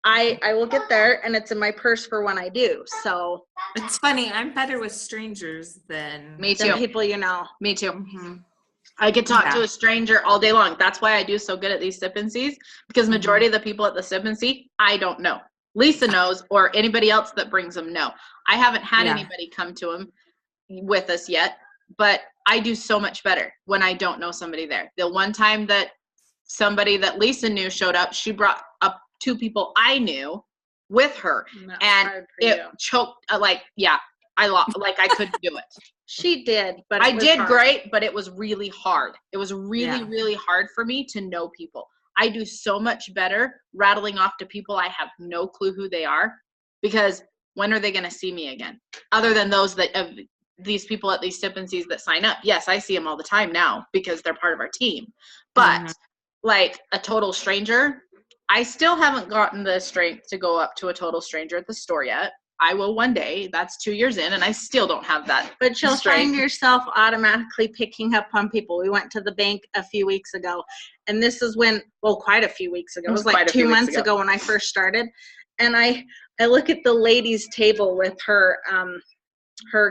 I will get there and it's in my purse for when I do. So it's funny. I'm better with strangers than people you know. Me too. I could talk to a stranger all day long. That's why I do so good at these Sip and Sees, because majority of the people at the Sip and See, I don't know. Lisa knows, or anybody else that brings them know. I haven't had anybody come to them with us yet, but I do so much better when I don't know somebody there. The one time that somebody that Lisa knew showed up, she brought up 2 people I knew with her, and it choked. I couldn't do it. She did, but I it was did hard. great, but it was really hard. It was really, Yeah. really hard for me to know people. I do so much better rattling off to people I have no clue who they are, because when are they going to see me again? Other than those that of these people at these Sip and Seas that sign up. Yes, I see them all the time now because they're part of our team. But Mhm. like a total stranger, I still haven't gotten the strength to go up to a total stranger at the store yet. I will one day. That's 2 years in, and I still don't have that. But you'll strength. find yourself automatically picking up on people. We went to the bank a few weeks ago, and this is when, well, quite a few weeks ago. It was like Quite a few 2 weeks months ago. ago when I first started. And I look at the ladies' table with her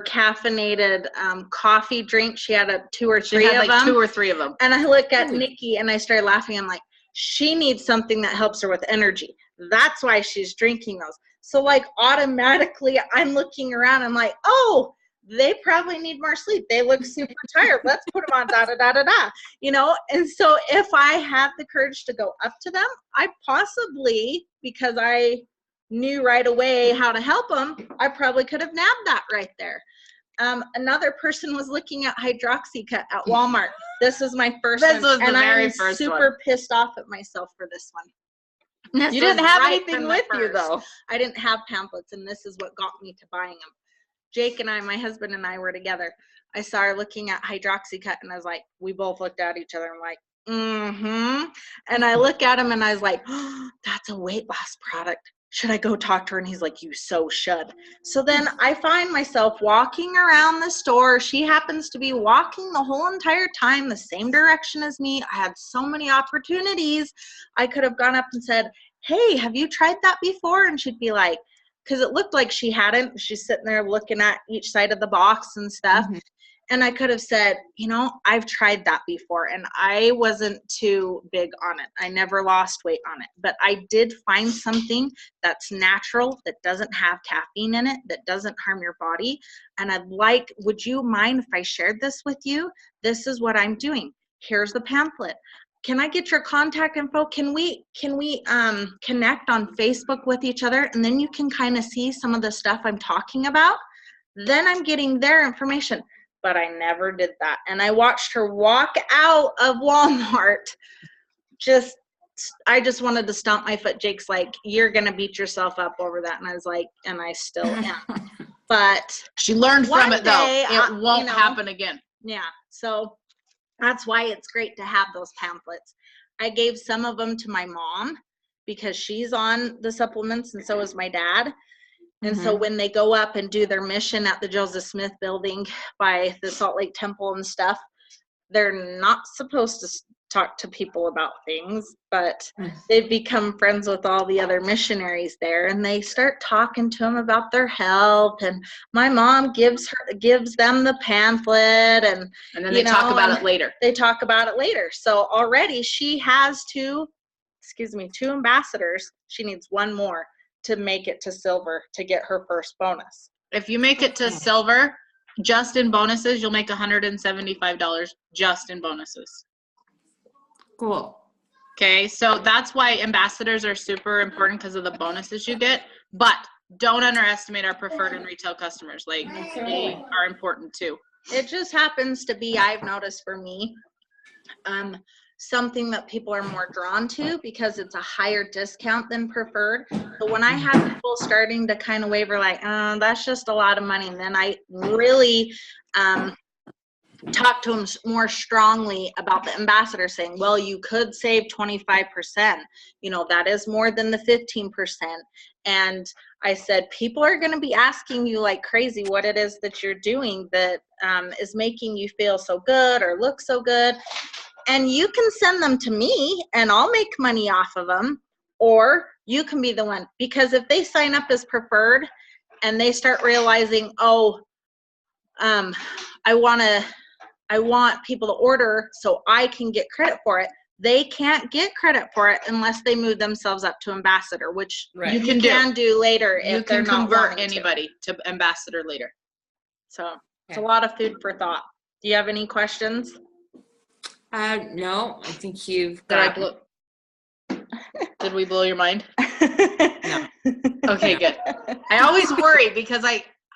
caffeinated coffee drink. She had 2 or 3 She had of like them. 2 or 3 of them. And I look at Ooh. Nikki and I started laughing. I'm like, she needs something that helps her with energy. That's why she's drinking those. So like automatically I'm looking around. I'm like, oh, they probably need more sleep. They look super tired. Let's put them on da da da da da. You know, and so if I had the courage to go up to them, I possibly, because I knew right away how to help them, I probably could have nabbed that right there. Another person was looking at Hydroxycut at Walmart. This was my first This one, was the and very I'm first super pissed off at myself for this one. This You didn't was have right anything from the with you first. though. I didn't have pamphlets, and this is what got me to buying them. Jake and I, my husband and I were together. I saw her looking at Hydroxycut, and I was like, we both looked at each other and like, mm-hmm. And I look at him, and I was like, oh, that's a weight loss product. Should I go talk to her? And he's like, you so should. So then I find myself walking around the store. She happens to be walking the whole entire time the same direction as me. I had so many opportunities. I could have gone up and said, hey, have you tried that before? And she'd be like, because it looked like she hadn't. She's sitting there looking at each side of the box and stuff. Mhm. And I could have said, you know, I've tried that before and I wasn't too big on it. I never lost weight on it. But I did find something that's natural, that doesn't have caffeine in it, that doesn't harm your body. And I'd like, would you mind if I shared this with you? This is what I'm doing. Here's the pamphlet. Can I get your contact info? Can we connect on Facebook with each other? And then you can kind of see some of the stuff I'm talking about. Then I'm getting their information. But I never did that. And I watched her walk out of Walmart. I just wanted to stomp my foot. Jake's like, you're going to beat yourself up over that. And I was like, and I still am. But She learned from one it though. day, It won't you know, happen again. yeah. So that's why it's great to have those pamphlets. I gave some of them to my mom because she's on the supplements and so is my dad. And so when they go up and do their mission at the Joseph Smith building by the Salt Lake Temple and stuff, they're not supposed to talk to people about things, but they've become friends with all the other missionaries there, and they start talking to them about their health. And my mom gives them the pamphlet, and then they talk about it later. They talk about it later. So already she has two ambassadors. She needs one more to make it to silver to get her first bonus. If you make it to silver, just in bonuses, you'll make $175 just in bonuses. Cool. Okay, so that's why ambassadors are super important because of the bonuses you get. But don't underestimate our preferred and retail customers. Like, they are important too. It just happens to be, I've noticed for me, something that people are more drawn to because it's a higher discount than preferred. So when I have people starting to kind of waver like, that's just a lot of money, and then I really talk to them more strongly about the ambassador, saying, well, you could save 25%. You know, that is more than the 15%. And I said, people are going to be asking you like crazy what it is that you're doing that is making you feel so good or look so good. And you can send them to me and I'll make money off of them, or you can be the one. Because if they sign up as preferred and they start realizing, I want people to order so I can get credit for it, they can't get credit for it unless they move themselves up to ambassador, which Right. you can do later if You they're can not convert wanting to. anybody to ambassador later. So it's a lot of food for thought. Do you have any questions? No, I think you've Did I got. blow? Did we blow your mind? No. Okay, good. I always worry because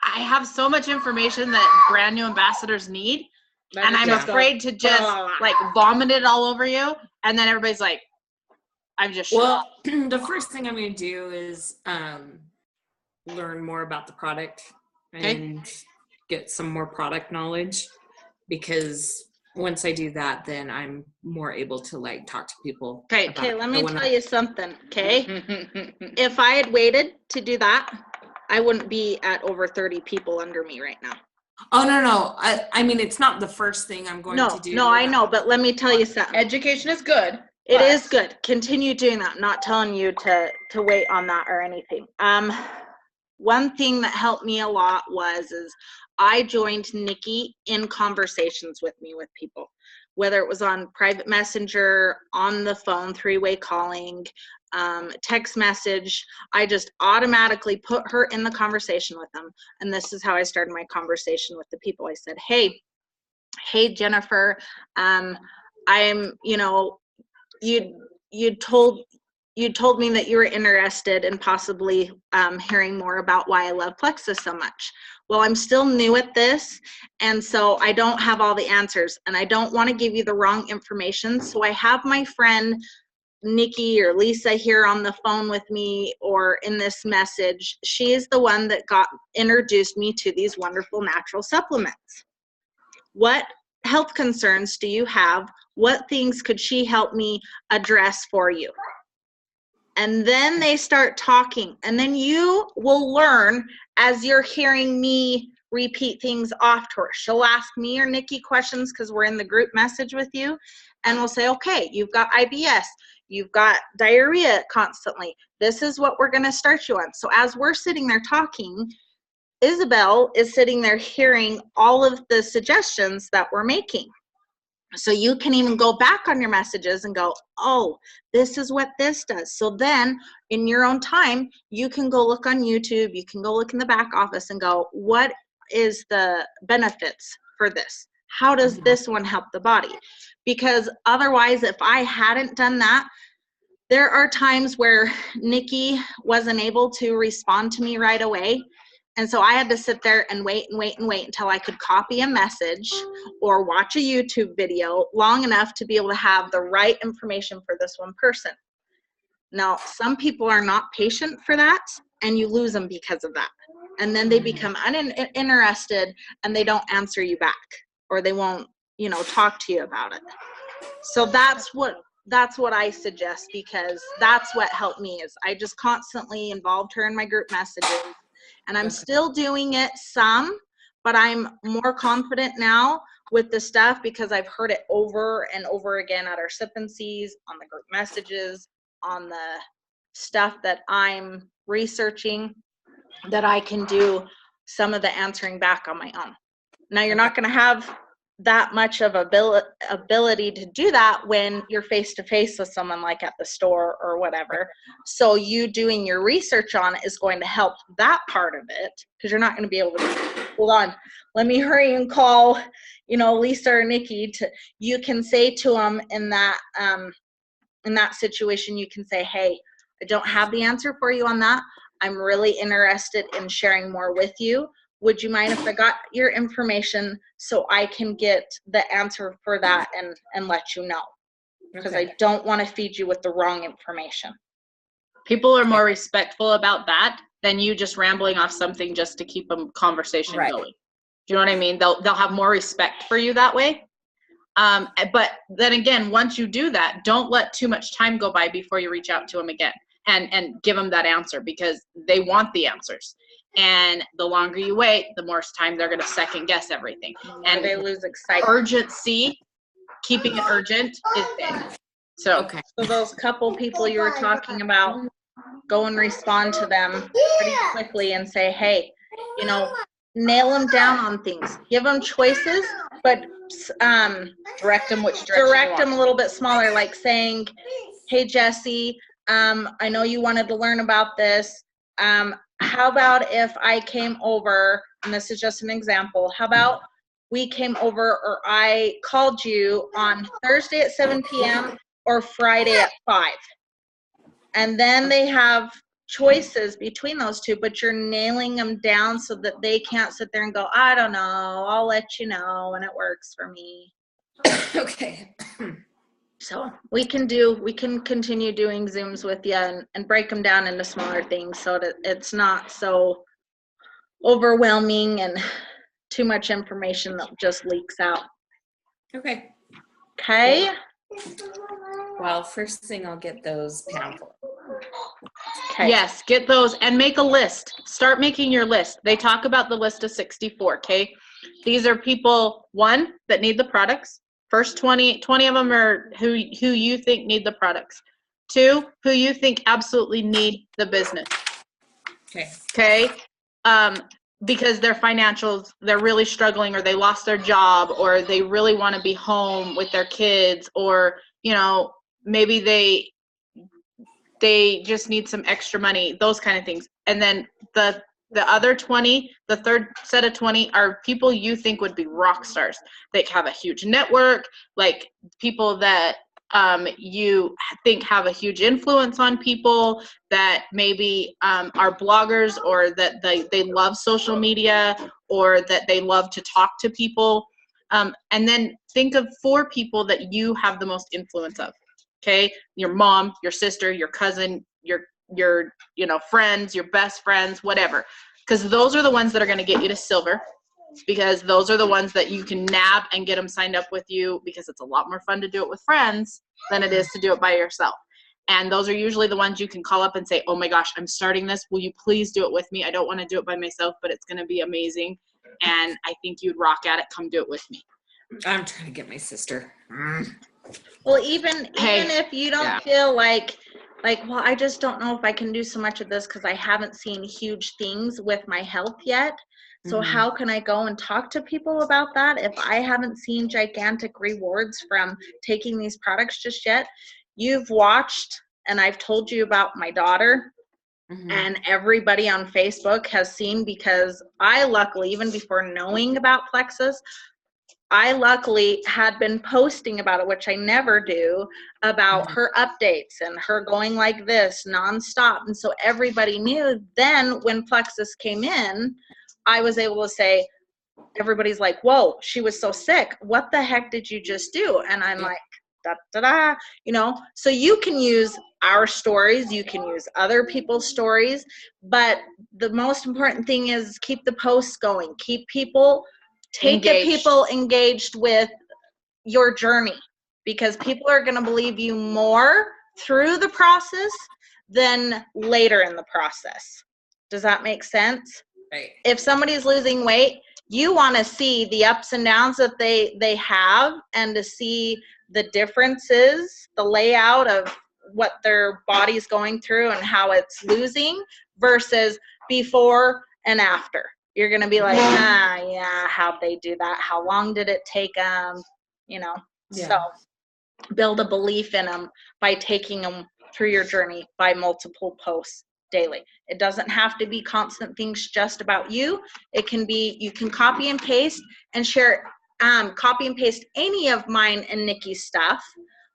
I have so much information that brand new ambassadors need, and I'm afraid to just like vomit it all over you, and then everybody's like, I'm just well, the first thing I'm going to do is learn more about the product and get some more product knowledge, because once I do that, then I'm more able to like talk to people. Okay, let me tell you something, okay? If I had waited to do that, I wouldn't be at over 30 people under me right now. Oh, no. I mean, it's not the first thing I'm going to do. No, I know, but let me tell you something. education is good. It is good. Continue doing that. Not telling you to wait on that or anything. One thing that helped me a lot is I joined Nikki in conversations with people, whether it was on private messenger, on the phone, 3-way calling, text message. I just automatically put her in the conversation with them. And this is how I started my conversation with the people. I said, hey Jennifer, I'm, you told me that you were interested in possibly hearing more about why I love Plexus so much. Well, I'm still new at this, and so I don't have all the answers, and I don't want to give you the wrong information. So I have my friend Nikki or Lisa here on the phone with me or in this message. She is the one that introduced me to these wonderful natural supplements. What health concerns do you have? What things could she help me address for you? And then they start talking, and then you will learn as you're hearing me repeat things off to her. She'll ask me or Nikki questions because we're in the group message with you, and we'll say, okay, you've got IBS, you've got diarrhea constantly. This is what we're going to start you on. So as we're sitting there talking, Isabel is sitting there hearing all of the suggestions that we're making. So you can even go back on your messages and go, oh, this is what this does. So then in your own time, you can go look on YouTube, you can go look in the back office and go, what is the benefits for this? How does this one help the body? Because otherwise, if I hadn't done that, there are times where Nikki wasn't able to respond to me right away. And so I had to sit there and wait until I could copy a message or watch a YouTube video long enough to be able to have the right information for this one person. Now, some people are not patient for that, and you lose them because of that. And then they become uninterested and they don't answer you back, or they won't, talk to you about it. So that's what I suggest, because that's what helped me. Is I just constantly involved her in my group messages. And I'm still doing it some, but I'm more confident now with the stuff because I've heard it over and over again at our sip and sees, on the group messages, on the stuff that I'm researching, that I can do some of the answering back on my own. Now, you're not going to have that much of ability to do that when you're face to face with someone, like at the store or whatever. So you doing your research on it is going to help that part of it, because you're not going to be able to, hold on, let me hurry and call, Lisa or Nikki. You can say to them in that situation, you can say, hey, I don't have the answer for you on that. I'm really interested in sharing more with you. Would you mind if I got your information so I can get the answer for that and let you know? Because I don't want to feed you with the wrong information. People are more respectful about that than you just rambling off something just to keep a conversation going. Do you know what I mean? They'll have more respect for you that way. But then again, once you do that, don't let too much time go by before you reach out to them again and give them that answer, because they want the answers. And the longer you wait, the more time they're going to second guess everything. And they lose excitement. Urgency, keeping it urgent is big. So those couple people you were talking about, go and respond to them pretty quickly and say, hey, nail them down on things. Give them choices, but direct them which direction direct them a little bit smaller, like saying, hey, Jesse, I know you wanted to learn about this. How about if I came over, and this is just an example, how about we came over, or I called you on Thursday at 7 p.m. or Friday at 5. And then they have choices between those two, but you're nailing them down so that they can't sit there and go, I don't know, I'll let you know when it works for me. Okay. So we can continue doing Zooms with you and break them down into smaller things so that it's not so overwhelming and too much information that just leaks out. Okay. Okay? Well, first thing I'll get those pamphlets. Okay. Yes, get those and make a list. Start making your list. They talk about the list of 64, okay? These are people, one, that need the products. First 20 of them are who you think need the products. Two, who you think absolutely need the business. Okay. Okay? Because their financials, they're really struggling, or they lost their job, or they really want to be home with their kids, or, you know, maybe they just need some extra money, those kind of things. And then the other 20, the third set of 20 are people you think would be rock stars. They have a huge network, like people that you think have a huge influence on people, that maybe are bloggers, or that they love social media, or that they love to talk to people. And then think of 4 people that you have the most influence of. Okay, your mom, your sister, your cousin, your friends, your best friends, whatever. Because those are the ones that are going to get you to silver, because those are the ones that you can nab and get them signed up with you, because it's a lot more fun to do it with friends than it is to do it by yourself. And those are usually the ones you can call up and say, oh my gosh, I'm starting this. Will you please do it with me? I don't want to do it by myself, but it's going to be amazing. And I think you'd rock at it. Come do it with me. I'm trying to get my sister. Well, even if you don't Yeah. feel like, well, I just don't know if I can do so much of this because I haven't seen huge things with my health yet. So Mhm. how can I go and talk to people about that if I haven't seen gigantic rewards from taking these products just yet? You've watched, and I've told you about my daughter, Mhm. and everybody on Facebook has seen, because I luckily, even before knowing about Plexus, I luckily had been posting about it, which I never do, about her updates and her going like this nonstop. And so everybody knew. Then when Plexus came in, I was able to say, everybody's like, whoa, she was so sick. What the heck did you just do? And I'm like, da, da, da, so you can use our stories, you can use other people's stories, but the most important thing is keep the posts going, take the people engaged with your journey, because people are going to believe you more through the process than later in the process. Does that make sense? Right. If somebody's losing weight, you want to see the ups and downs that they have, and to see the differences, the layout of what their body's going through and how it's losing versus before and after. You're going to be like, yeah, how'd they do that? How long did it take them? Yeah. So build a belief in them by taking them through your journey by multiple posts daily. It doesn't have to be constant things just about you. It can be, you can copy and paste and share, copy and paste any of mine and Nikki's stuff.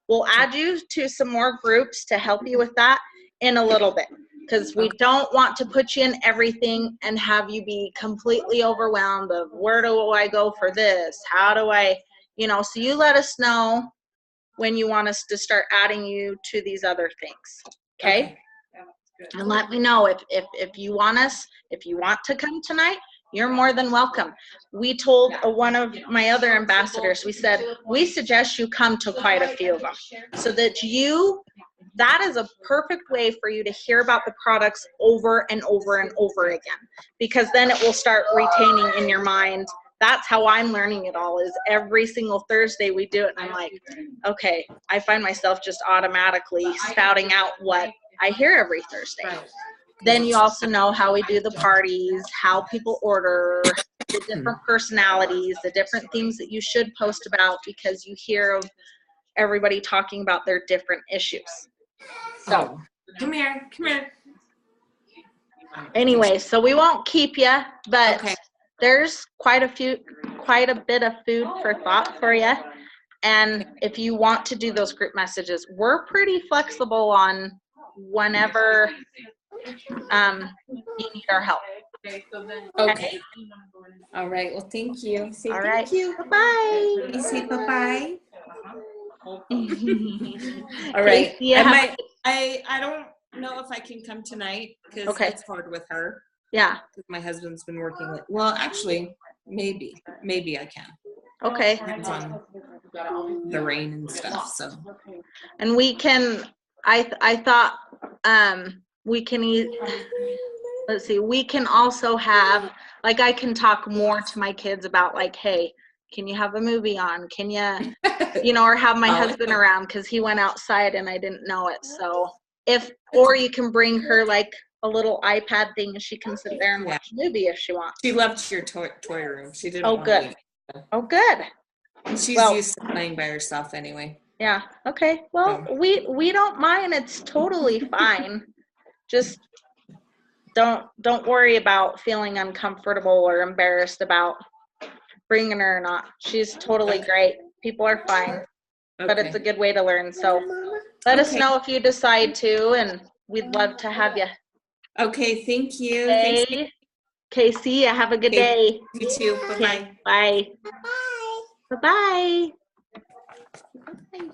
We'll add you to some more groups to help you with that in a little bit, because we don't want to put you in everything and have you be completely overwhelmed of where do I go for this? How do I, so you let us know when you want us to start adding you to these other things. Okay? And let me know if you want to come tonight, you're more than welcome. We told one of my other ambassadors, we said, we suggest you come to quite a few of them, so that that is a perfect way for you to hear about the products over and over and over again, because then it will start retaining in your mind. That's how I'm learning it all, is every single Thursday we do it, and I'm like, okay, I find myself just automatically spouting out what I hear every Thursday. Right. Then you also know how we do the parties, how people order, the different personalities, the different things that you should post about, because you hear of everybody talking about their different issues. So come here. Anyway, so we won't keep you, but there's quite a bit of food for thought for you. And if you want to do those group messages, we're pretty flexible on whenever you need our help. Okay. All right. Well, thank you. Say All thank right. you. Bye-bye. You say bye-bye. All All right. Yeah. I don't know if I can come tonight because Okay. it's hard with her. Yeah. Because my husband's been working late. Well, actually, maybe I can. Okay. Depends on the rain and stuff. So And we can, I thought, we can, let's see, we can also have, like, I can talk more to my kids about, like, hey, can you have a movie on? Can you know, or have my husband around because he went outside and I didn't know it. So or you can bring her like a little iPad thing and she can sit there and watch a movie if she wants. she loved your toy room. She didn't. Oh, want good. to leave. Oh, good. She's Well, used to playing by herself anyway. Yeah. Okay. Well, we don't mind. It's totally fine. Just don't worry about feeling uncomfortable or embarrassed about bringing her or not. She's totally great. People are fine, but it's a good way to learn. So let us know if you decide to, and we'd love to have you. Okay. Thank you. Okay. Thanks. Casey, have a good day. You too. Bye-bye. Okay, bye. Bye. Bye-bye.